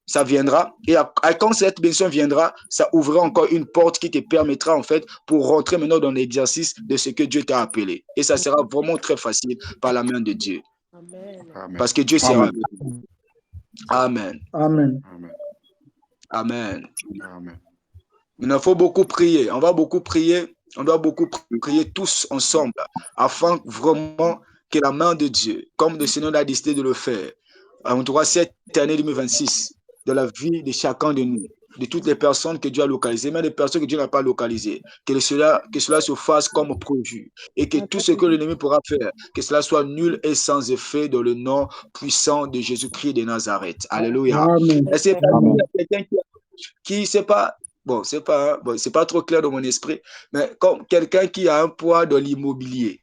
Ça viendra. Et quand cette bénédiction viendra, ça ouvrira encore une porte qui te permettra en fait pour rentrer maintenant dans l'exercice de ce que Dieu t'a appelé. Et ça sera vraiment très facile par la main de Dieu. Parce que Dieu sera. Amen. Amen. Amen. Amen. Il faut beaucoup prier. On va beaucoup prier. On doit beaucoup prier tous ensemble afin vraiment que la main de Dieu, comme le Seigneur a décidé de le faire, en tout cas cette année 2026, de la vie de chacun de nous, de toutes les personnes que Dieu a localisées, même les personnes que Dieu n'a pas localisées, que cela se fasse comme prévu et que tout ce que l'ennemi pourra faire, que cela soit nul et sans effet dans le nom puissant de Jésus-Christ de Nazareth. Alléluia. Amen. Est-ce qu'il y a quelqu'un qui sait pas, c'est pas trop clair dans mon esprit, mais comme quelqu'un qui a un poids dans l'immobilier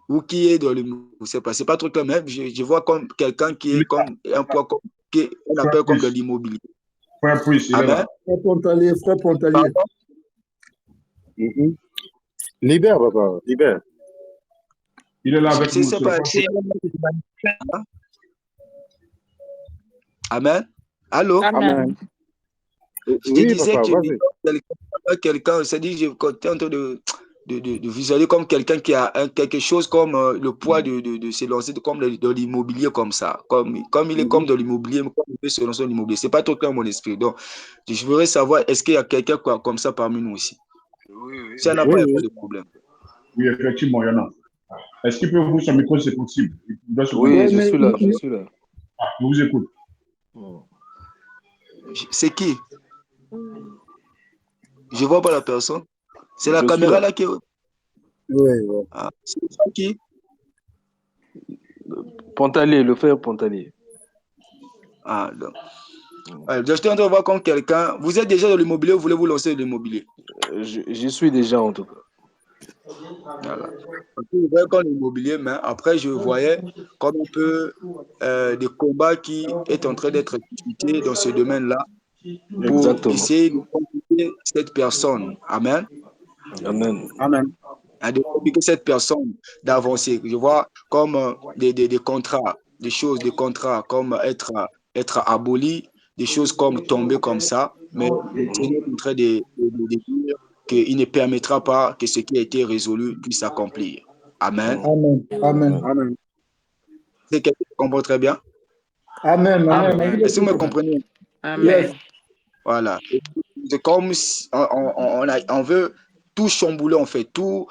ou qui est dans l'immobilier, c'est pas trop clair, mais je vois comme quelqu'un qui est comme un poids qu'on appelle comme de l'immobilier. Frère Priest, il est là. Frère Pontalier. Libère, papa, libère. Il est là avec nous. C'est pas... Amen. Allô? Amen. Je disais que quelqu'un, c'est-à-dire, j'étais en train de visualiser comme quelqu'un qui a quelque chose comme le poids de se lancer comme de l'immobilier comme ça. Comme il est comme de l'immobilier, comme il peut se lancer dans l'immobilier. C'est pas trop clair mon esprit. Donc, je voudrais savoir, est-ce qu'il y a quelqu'un comme ça parmi nous aussi? Oui. Ça n'a pas de problème. Oui, effectivement, il y en a. Est-ce qu'il peut ouvrir son micro, c'est possible? Oui, je suis là. Je vous écoute. C'est qui? Je vois pas la personne. C'est la caméra là qui est... Oui. Ah, c'est qui? Pontalier, le frère Pontalier. Ah, donc. Je suis en train de voir comme quelqu'un. Vous êtes déjà dans l'immobilier ou voulez-vous lancer de l'immobilier? Je suis déjà en tout cas. Voilà. Je voyais comme l'immobilier, mais après je voyais comme un peu des combats qui est en train d'être discutés dans ce domaine-là pour essayer de compliquer cette personne. Amen. Amen. De compliquer cette personne d'avancer. Je vois comme des contrats, des contrats comme être abolis, des choses comme tomber comme ça, mais le Seigneur est en train de dire qu'il ne permettra pas que ce qui a été résolu puisse s'accomplir. Amen. C'est quelqu'un qui comprend très bien? Amen. Est-ce que vous me comprenez? Amen. Voilà. C'est comme si on veut tout chambouler, en fait, tout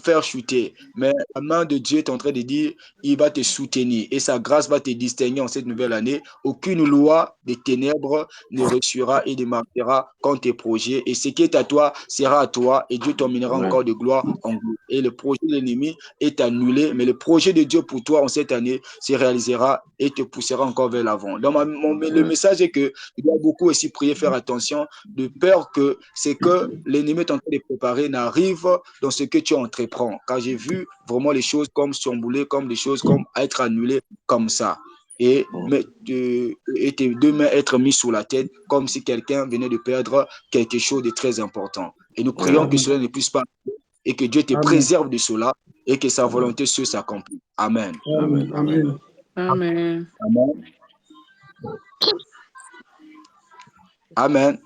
faire chuter. Mais la main de Dieu est en train de dire, il va te soutenir et sa grâce va te distinguer en cette nouvelle année. Aucune loi des ténèbres ne réussira et ne marquera contre tes projets. Et ce qui est à toi sera à toi et Dieu t'emmènera encore de gloire en gloire. Et le projet de l'ennemi est annulé, mais le projet de Dieu pour toi en cette année se réalisera et te poussera encore vers l'avant. Donc, le message est que il doit beaucoup aussi prier, faire attention, de peur que ce que l'ennemi est en train de préparer n'arrive dans ce que tu entreprends. Car j'ai vu vraiment les choses comme chambouler, comme des choses comme être annulées comme ça. Et tes deux mains être mis sur la tête comme si quelqu'un venait de perdre quelque chose de très important. Et nous prions que cela ne puisse pas et que Dieu te préserve de cela et que sa volonté s'accomplit. Amen. Amen. Amen.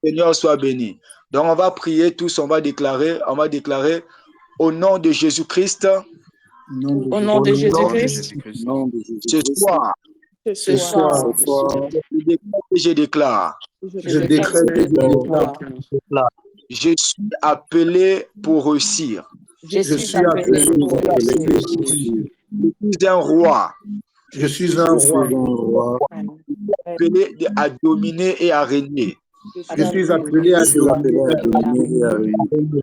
Seigneur soit béni. Donc on va prier tous, on va déclarer au nom de Jésus-Christ. Au nom de Jésus-Christ. Ce soir, je déclare. Je suis appelé pour réussir. Je suis appelé pour réussir. Je suis un roi. Je suis un roi. Appelé à dominer et à régner. Je suis appelé à dominer et à régner.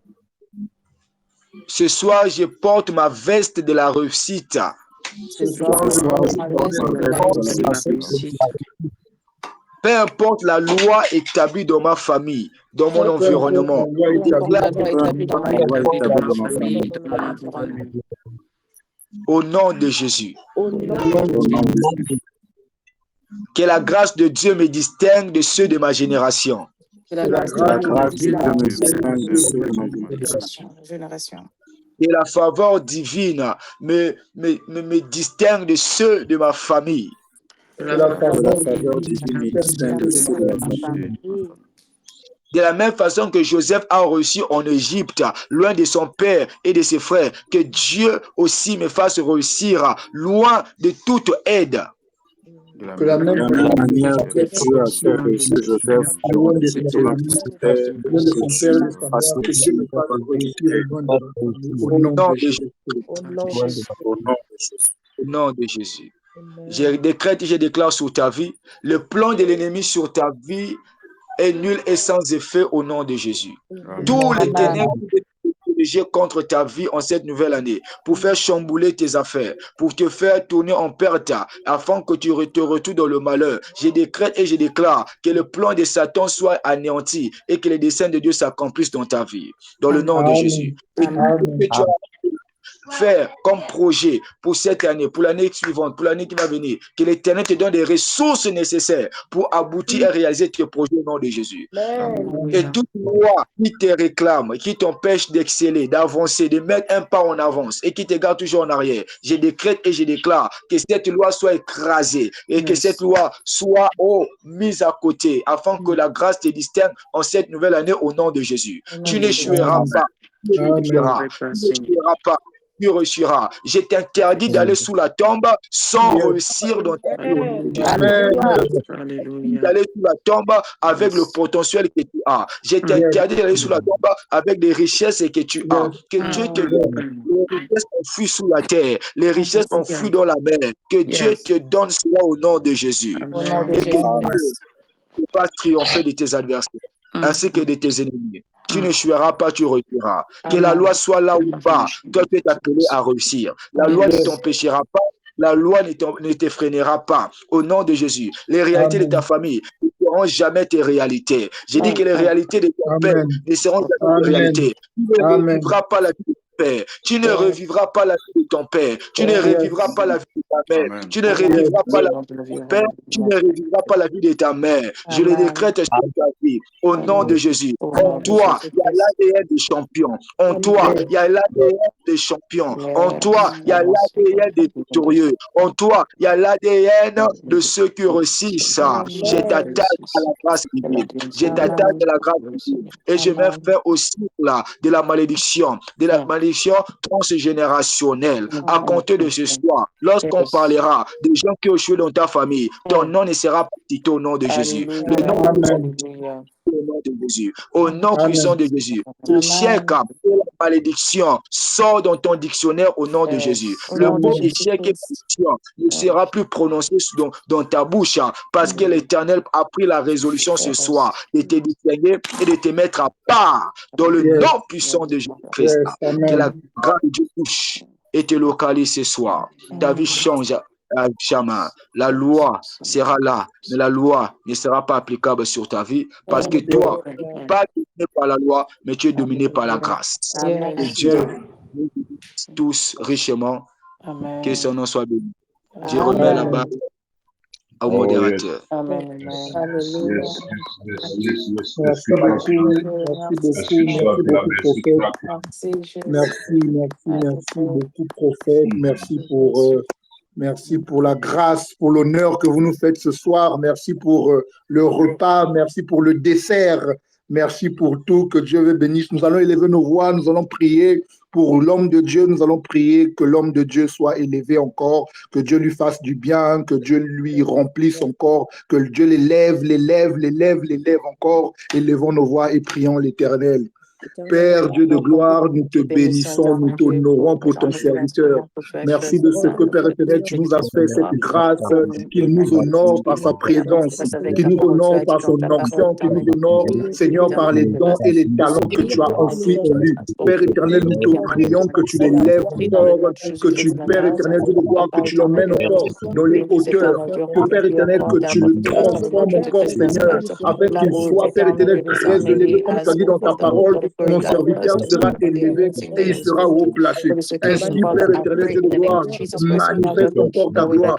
Ce soir, je porte ma veste de la réussite. Ce soir, je porte ma veste de la réussite. Peu importe la loi établie dans ma famille, dans mon environnement. Au nom de Jésus. Que la grâce de Dieu me distingue de ceux de ma génération. Que la grâce de Dieu me distingue de ceux de ma génération. Que la faveur divine me distingue de ceux de ma famille. Que la faveur divine me distingue de ceux de ma famille. De la même façon que Joseph a reçu en Égypte, loin de son père et de ses frères, que Dieu aussi me fasse réussir, loin de toute aide. Que la même la façon même que manière Dieu que Dieu a fait réussir Joseph, je loin de redis son cela, ennemi, Esther, loin de que son père et de Dieu sa fasse mère, que Dieu réussir me fasse réussir au nom de ma famille, au Au nom nom de de Jésus. Jésus. Au nom de Jésus. au nom de Jésus. Au nom de Jésus. Je Amen. décrète et je déclare sur ta vie, le plan de l'ennemi sur ta vie est nul et sans effet au nom de Jésus. Tous les ténèbres dirigés contre ta vie en cette nouvelle année, pour faire chambouler tes affaires, pour te faire tourner en perte, afin que tu te retrouves dans le malheur. Je décrète et je déclare que le plan de Satan soit anéanti et que les desseins de Dieu s'accomplissent dans ta vie, dans le nom de Jésus. Et tout ce que tu as faire comme projet pour cette année, pour l'année suivante, pour l'année qui va venir, que l'Éternel te donne des ressources nécessaires pour aboutir et réaliser tes projets au nom de Jésus. Amen. Et toute loi qui te réclame, qui t'empêche d'exceller, d'avancer, de mettre un pas en avance et qui te garde toujours en arrière, je décrète et je déclare que cette loi soit écrasée et que cette loi soit mise à côté afin que la grâce te distingue en cette nouvelle année au nom de Jésus. Tu n'échoueras pas. Tu n'échoueras pas. Tu réussiras. Je t'interdis d'aller sous la tombe sans réussir dans ta vie au nom de Jésus. Alléluia. D'aller sous la tombe avec le potentiel que tu as. Je t'interdis d'aller sous la tombe avec des richesses que tu as. Que Dieu te donne. Les richesses enfouies sous la terre, les richesses enfouies dans la mer. Que Dieu te donne cela au nom de Jésus. Au nom de Et que Jésus. tu vas triompher de tes adversaires ainsi que de tes ennemis. Tu n'échoueras pas, tu réussiras. Que la loi soit là ou pas, toi tu es appelé à réussir. La loi ne t'empêchera pas. La loi ne te freinera pas. Au nom de Jésus, les réalités de ta famille ne seront jamais tes réalités. J'ai dit que les réalités de ton père ne seront jamais tes réalités. Tu ne revivras pas la vie de ton père. Tu ne revivras pas la vie de ton père. Tu ne revivras pas la vie de ta mère. Tu ne revivras pas la vie de ton père. Tu ne revivras pas la vie de ta mère. Je le décrète sur ta vie. Au nom de Jésus. En toi, il y a l'ADN des champions. En toi, il y a l'ADN des champions. En toi, il y a l'ADN des victorieux. En toi, il y a l'ADN de ceux qui réussissent. Je t'attaque à la grâce divine. Je t'attaque à la grâce divine. Et je mets fin aussi là de la malédiction transgénérationnelle. À compter de ce soir, lorsqu'on parlera des gens qui ont échoué dans ta famille, ton nom ne sera pas cité au nom de Jésus. Le nom au nom de Jésus. Au nom puissant de Jésus. Échec, la malédiction sort dans ton dictionnaire au nom de Jésus. Le mot échec et malédiction ne sera plus prononcé dans ta bouche parce que l'Éternel a pris la résolution ce soir de te distinguer et de te mettre à part dans le nom puissant de Jésus-Christ. Que la grâce de Dieu touche et te localise ce soir. Ta vie change. Jamais. La loi sera là, mais la loi ne sera pas applicable sur ta vie parce que toi, tu n'es pas dominé par la loi, mais tu es dominé par la grâce. Que Dieu nous bénisse tous richement, que son nom soit béni. Je remets la balle au modérateur. Amen. Yes, yes. Merci beaucoup, prophète. Merci beaucoup, prophète. Merci pour la grâce, pour l'honneur que vous nous faites ce soir. Merci pour le repas. Merci pour le dessert. Merci pour tout. Que Dieu vous bénisse. Nous allons élever nos voix. Nous allons prier pour l'homme de Dieu. Nous allons prier que l'homme de Dieu soit élevé encore, que Dieu lui fasse du bien, que Dieu lui remplisse encore, que Dieu l'élève encore. Élevons nos voix et prions l'Éternel. Père Dieu de gloire, nous te bénissons, nous t'honorons pour ton serviteur. Merci de ce que, Père éternel, tu nous as fait cette grâce, qu'il nous honore par sa présence, qu'il nous honore par son onction, qu'il nous honore, Seigneur, par les dons et les talents que tu as enfouis en lui. Père éternel, nous te prions que tu l'élèves encore, que tu, Père éternel, Dieu de gloire, que tu l'emmènes encore dans les hauteurs, que, Père éternel, que tu le transformes encore, Seigneur, afin qu'il soit, Père éternel, très élevé, comme tu as dit dans ta parole. Mon serviteur sera élevé et il sera haut placé. Ainsi, Père éternel, Dieu de gloire, manifeste encore ta gloire.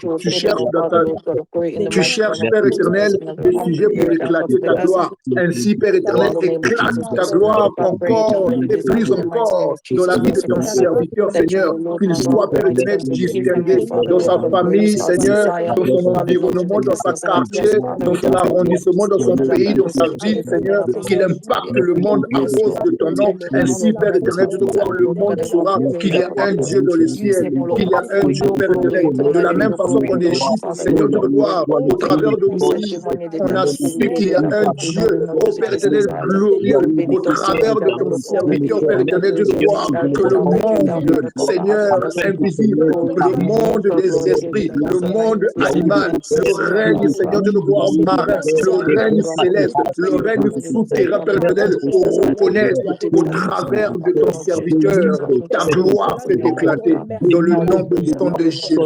Tu cherches, Père éternel, des sujets pour éclater ta gloire. Ainsi, Père éternel, éclate ta gloire encore et plus encore dans la vie de ton serviteur, Seigneur. Qu'il soit, Père éternel, distingué dans sa famille, Seigneur, dans son environnement, dans sa quartier, dans son arrondissement, dans son pays, dans sa ville, Seigneur. Qu'il impacte le monde à cause de ton nom. Ainsi, Père éternel, Dieu de gloire, le monde saura qu'il y a un Dieu dans les ciels, qu'il y a un Dieu, Père éternel. De la même façon qu'en Égypte, Seigneur Dieu de gloire, au travers de Moïse, on a su qu'il y a un Dieu, ô Père éternel, glorieux, au travers de ton serviteur, Père éternel, Dieu de gloire, que le monde, Seigneur, invisible, le monde des esprits, le monde animal, le règne, Seigneur Dieu de gloire, marin, le règne céleste, le règne souterrain, Père éternel, reconnaître au travers de ton serviteur, ta gloire fait éclater dans le nom puissant de Jésus.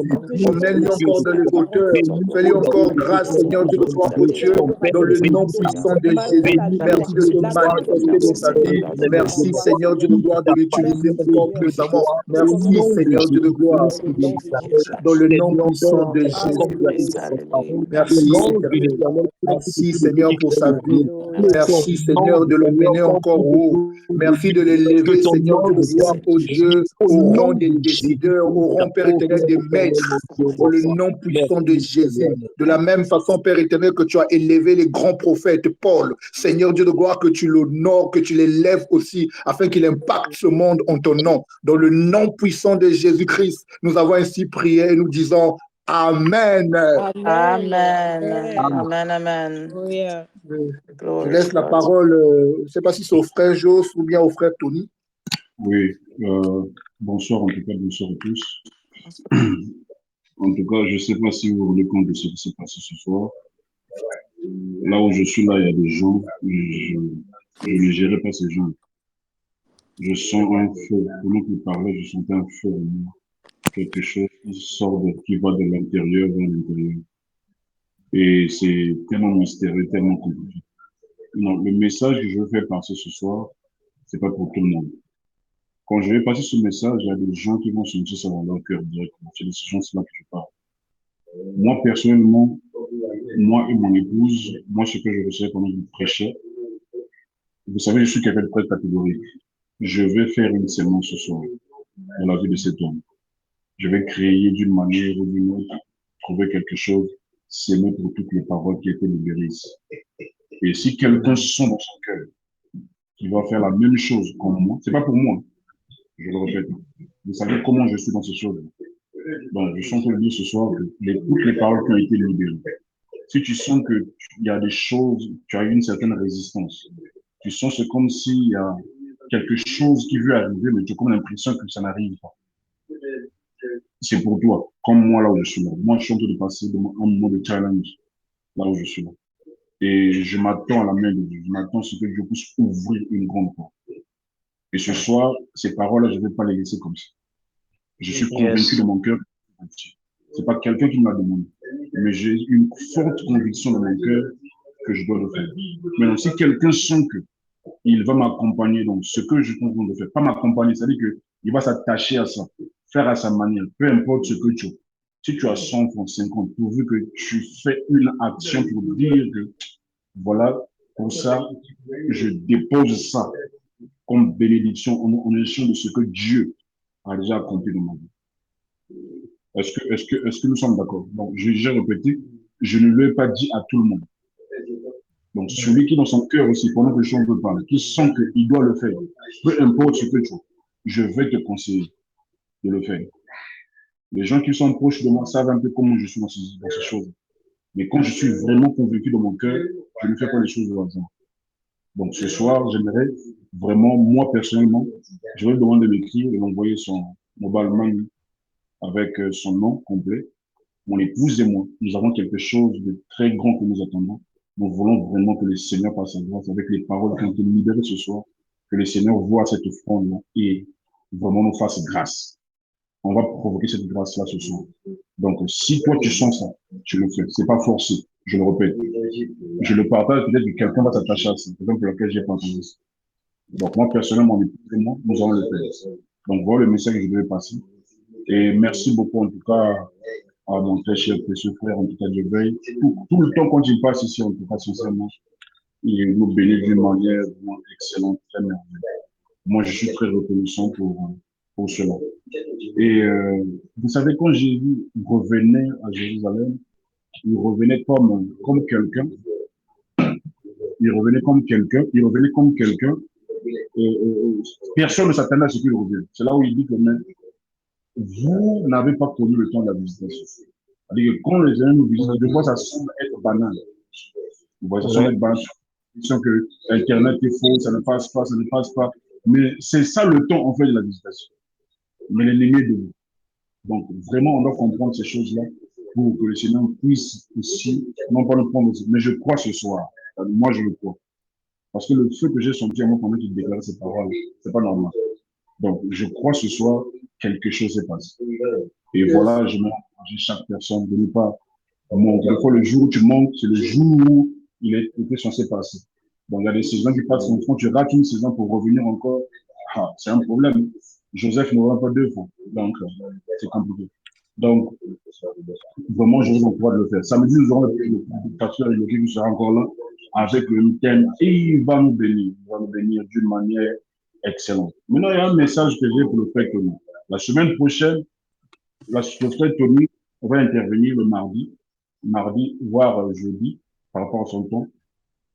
Emmène-lui encore dans les hauteurs, fais-lui encore grâce, Seigneur Dieu de gloire, oh Dieu, dans le nom puissant de Jésus. Merci de te manifester dans sa vie. Merci, Seigneur Dieu de gloire, de l'utiliser encore puissamment. Merci, Seigneur Dieu de gloire, dans le nom puissant de Jésus-Christ. Merci, Éternel. Merci, Seigneur, pour sa vie. Merci, Seigneur, de l'emmener encore haut. Merci de l'élever, Seigneur Dieu de gloire, ô Dieu, au rang des décideurs, au rang, Père éternel, des maîtres, dans le nom puissant de Jésus. De la même façon, Père éternel, que tu as élevé les grands prophètes, Paul, Seigneur Dieu de gloire, que tu l'honores, que tu l'élèves aussi, afin qu'il impacte ce monde en ton nom. Dans le nom puissant de Jésus-Christ, nous avons ainsi prié et nous disons Amen. Amen. Amen. Amen. Je laisse la parole, je ne sais pas si c'est au frère Jos ou bien au frère Tony. Oui, bonsoir en tout cas, bonsoir à tous. En tout cas, je ne sais pas si vous vous rendez compte de ce qui s'est passé ce soir. Là où je suis, là, il y a des gens, je ne gérerai pas ces gens. Je sens un feu, pendant qu'il parlait, je sentais un feu en moi. Quelque chose qui sort, qui va de l'intérieur vers l'intérieur. Et c'est tellement mystérieux, tellement compliqué. Non, le message que je veux faire passer ce soir, c'est pas pour tout le monde. Quand je vais passer ce message, il y a des gens qui vont sentir ça dans leur cœur directement. C'est de ces gens-là que je parle. Moi, personnellement, moi et mon épouse, moi, ce que je recevais pendant que je prêchais, vous savez, je suis quelqu'un de très catégorique. Je vais faire une séance ce soir dans la vie de cet homme. Je vais créer d'une manière ou d'une autre, trouver quelque chose, s'aimer pour toutes les paroles qui étaient libérées ici. Et si quelqu'un sent dans son cœur qu'il va faire la même chose comme moi, c'est pas pour moi, je le répète. Vous savez comment je suis dans ces choses. Donc, je suis en train de dire ce soir que toutes les paroles qui ont été libérées, si tu sens qu'il y a des choses, tu as une certaine résistance, tu sens c'est comme s'il y a quelque chose qui veut arriver, mais tu as comme l'impression que ça n'arrive pas. C'est pour toi, comme moi là où je suis là. Moi, je suis en train de passer un moment de challenge là où je suis là. Et je m'attends à la main de Dieu. Je m'attends à ce que Dieu puisse ouvrir une grande porte. Et ce soir, ces paroles-là, je ne vais pas les laisser comme ça. Je suis convaincu de mon cœur. C'est pas quelqu'un qui me l'a demandé. Mais j'ai une forte conviction dans mon cœur que je dois le faire. Maintenant, si quelqu'un sent qu'il va m'accompagner dans ce que je suis en train de faire, pas m'accompagner, c'est-à-dire qu'il va s'attacher à ça, faire à sa manière, peu importe ce que tu as. Si tu as 100 francs, 50, pourvu que tu fais une action pour dire que, voilà, pour ça, je dépose ça comme bénédiction en échange de ce que Dieu a déjà accompli dans ma vie. Est-ce que nous sommes d'accord? Donc, j'ai répété, je ne l'ai pas dit à tout le monde. Donc, celui qui dans son cœur aussi, pendant que je suis en train de parler, qui sent qu'il doit le faire, peu importe ce que tu fais, je vais te conseiller de le faire. Les gens qui sont proches de moi savent un peu comment je suis dans ces choses. Mais quand je suis vraiment convaincu dans mon cœur, je ne fais pas les choses au hasard. Donc, ce soir, j'aimerais vraiment, moi personnellement, je vais lui demander de m'écrire et d'envoyer son mobile money avec son nom complet. Mon épouse et moi, nous avons quelque chose de très grand que nous attendons. Nous voulons vraiment que le Seigneur passe sa grâce avec les paroles qui ont été libérées ce soir, que le Seigneur voit cette offrande-là et vraiment nous fasse grâce. On va provoquer cette grâce-là ce soir. Donc, si toi tu sens ça, tu le fais. C'est pas forcé. Je le répète. Je le partage, peut-être que quelqu'un va s'attacher à ça. C'est pour laquelle j'ai pas entendu ça. Donc, moi, personnellement, mon épouse et moi, nous allons le faire. Donc, voilà le message que je devais passer. Et merci beaucoup, en tout cas, à mon très cher précieux frère, en tout cas, Dieu veille. Tout le temps, quand il passe ici, en tout cas, sincèrement, il nous bénit d'une manière vraiment excellente, très merveilleuse. Moi, je suis très reconnaissant pour cela. Et vous savez, quand Jésus revenait à Jérusalem, il revenait comme quelqu'un. Il revenait comme quelqu'un personne ne s'attendait à ce qu'il revienne. C'est là où il dit que même vous n'avez pas connu le temps de la visitation. C'est-à-dire que quand les gens nous visitent, de fois ça semble être banal. Vous voyez, ça semble être banal. Que Internet est faux, ça ne passe pas, ça ne passe pas. Mais c'est ça le temps, en fait, de la visitation. Mais l'ennemi est de vous. Donc, vraiment, on doit comprendre ces choses-là pour que le Seigneur puisse aussi, non pas nous prendre, mais je crois ce soir. Moi, je le crois. Parce que le feu que j'ai senti à moi pendant qu'il déclarait ces paroles, c'est pas normal. Donc, je crois ce soir, quelque chose s'est passé. Et voilà, je m'encourage chaque personne de ne pas manquer. Des fois, le jour où tu manques, c'est le jour où il était censé passer. Donc, il y a des saisons qui passent en front, tu rates une saison pour revenir encore. Ah, c'est un problème. Joseph ne revient pas 2 fois. Donc, c'est compliqué. Donc, vraiment, je vous encourage de le faire. Samedi, nous aurons le pasteur Yogi qui sera encore là avec le thème et il va nous bénir. Il va nous bénir d'une manière excellente. Maintenant, il y a un message que j'ai pour le frère Tony. La semaine prochaine, le frère Tony va intervenir le mardi, voire jeudi, par rapport à son temps.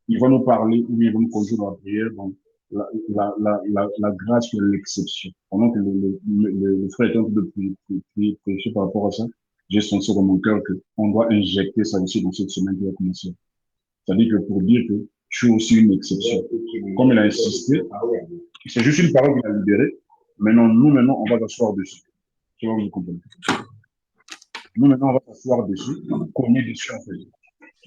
Il va nous parler, ou bien il va nous conduire dans la prière, donc la grâce de l'exception. Pendant que le frère est en train de prêcher par rapport à ça, j'ai senti dans mon cœur qu'on doit injecter ça aussi dans cette semaine qui va commencer. C'est-à-dire que pour dire que je suis aussi une exception. Comme il a insisté, c'est juste une parole qu'il a libérée. Maintenant, on va s'asseoir dessus. Tu vois, vous comprenez. Nous, maintenant, on va s'asseoir dessus, cogner dessus, en fait.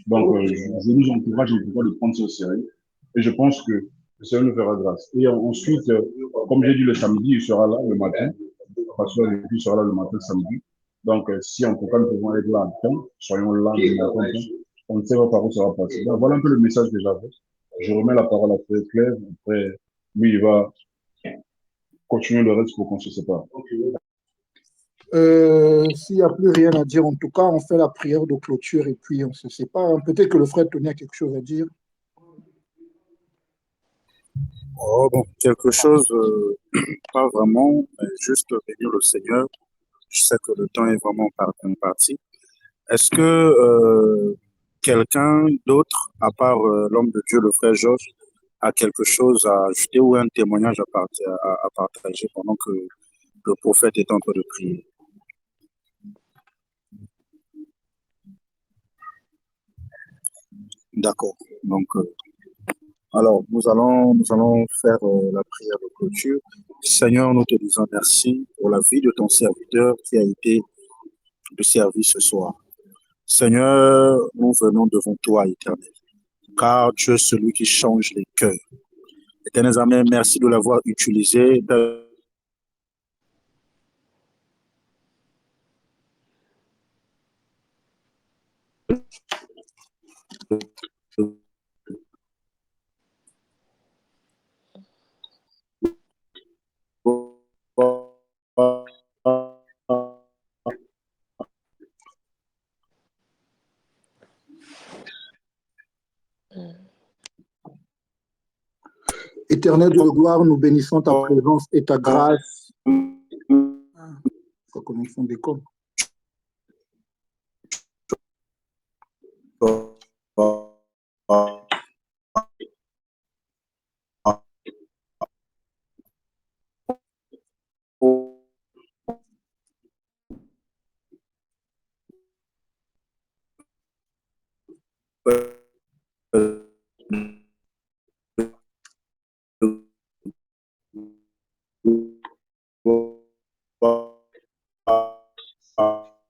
Donc, je nous encourage en tout cas de prendre ça au sérieux. Et je pense que le Seigneur nous fera grâce. Et ensuite, comme j'ai dit le samedi, il sera là le matin. Parce que il sera là le matin, samedi. Donc, si en tout cas nous pouvons être là à temps, soyons là le matin. On ne sait pas par où ça va passer. Donc, voilà un peu le message que j'avais. Je remets la parole à Frère Claire. Après, lui, il va continuer le reste pour qu'on se sépare. S'il n'y a plus rien à dire, en tout cas, on fait la prière de clôture et puis on se sépare. Peut-être que le frère Tony a quelque chose à dire. Oh, bon, quelque chose, pas vraiment, mais juste bénir le Seigneur. Je sais que le temps est vraiment parti. Est-ce que quelqu'un d'autre, à part l'homme de Dieu, le frère Georges, a quelque chose à ajouter ou un témoignage à partager pendant que le prophète est en train de prier? D'accord. Donc, alors, nous allons faire la prière de clôture. Seigneur, nous te disons merci pour la vie de ton serviteur qui a été de service ce soir. Seigneur, nous venons devant toi, Éternel, car tu es celui qui change les cœurs. Éternel, Amen, merci de l'avoir utilisé. Éternel Dieu de gloire, nous bénissons ta présence et ta grâce. Faut qu'on fonde des comptes.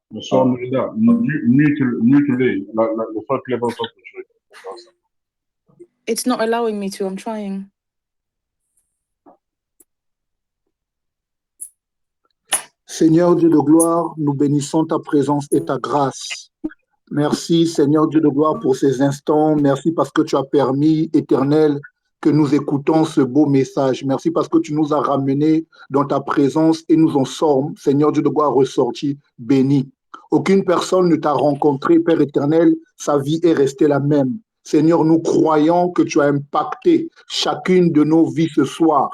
Bonsoir, Moulida. Le frère Claire va encore continuer. It's not allowing me to. I'm trying. Seigneur Dieu de gloire, nous bénissons ta présence et ta grâce. Merci, Seigneur Dieu de gloire, pour ces instants. Merci parce que tu as permis, Éternel, que nous écoutons ce beau message. Merci parce que tu nous as ramenés dans ta présence et nous en sommes, Seigneur Dieu de gloire, ressortis bénis. Aucune personne ne t'a rencontré, Père éternel, sa vie est restée la même. Seigneur, nous croyons que tu as impacté chacune de nos vies ce soir.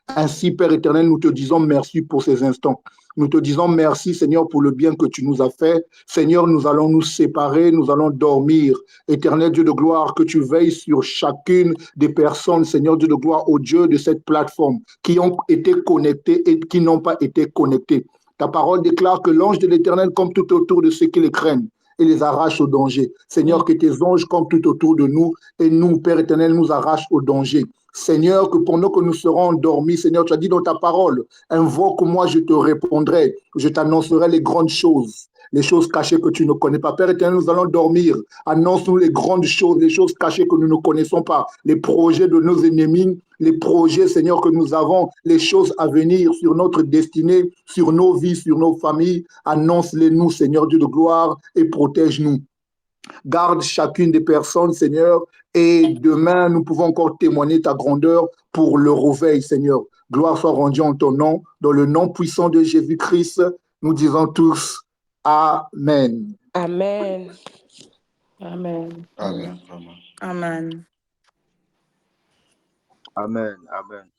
Ainsi, Père éternel, nous te disons merci pour ces instants. Nous te disons merci, Seigneur, pour le bien que tu nous as fait. Seigneur, nous allons nous séparer, nous allons dormir. Éternel Dieu de gloire, que tu veilles sur chacune des personnes, Seigneur Dieu de gloire, au Dieu de cette plateforme, qui ont été connectées et qui n'ont pas été connectées. Ta parole déclare que l'ange de l'Éternel comme tout autour de ceux qui les craignent et les arrache au danger. Seigneur, que tes anges comme tout autour de nous et nous, Père éternel, nous arrachent au danger. Seigneur, que pendant que nous serons endormis, Seigneur, tu as dit dans ta parole, invoque-moi, je te répondrai, je t'annoncerai les grandes choses, les choses cachées que tu ne connais pas. Père éternel, nous allons dormir. Annonce-nous les grandes choses, les choses cachées que nous ne connaissons pas, les projets de nos ennemis, les projets, Seigneur, que nous avons, les choses à venir sur notre destinée, sur nos vies, sur nos familles. Annonce-les nous, Seigneur Dieu de gloire, et protège-nous. Garde chacune des personnes, Seigneur, et demain, nous pouvons encore témoigner ta grandeur pour le réveil, Seigneur. Gloire soit rendue en ton nom, dans le nom puissant de Jésus-Christ, nous disons tous Amen. Amen. Amen. Amen. Amen. Amen. Amen.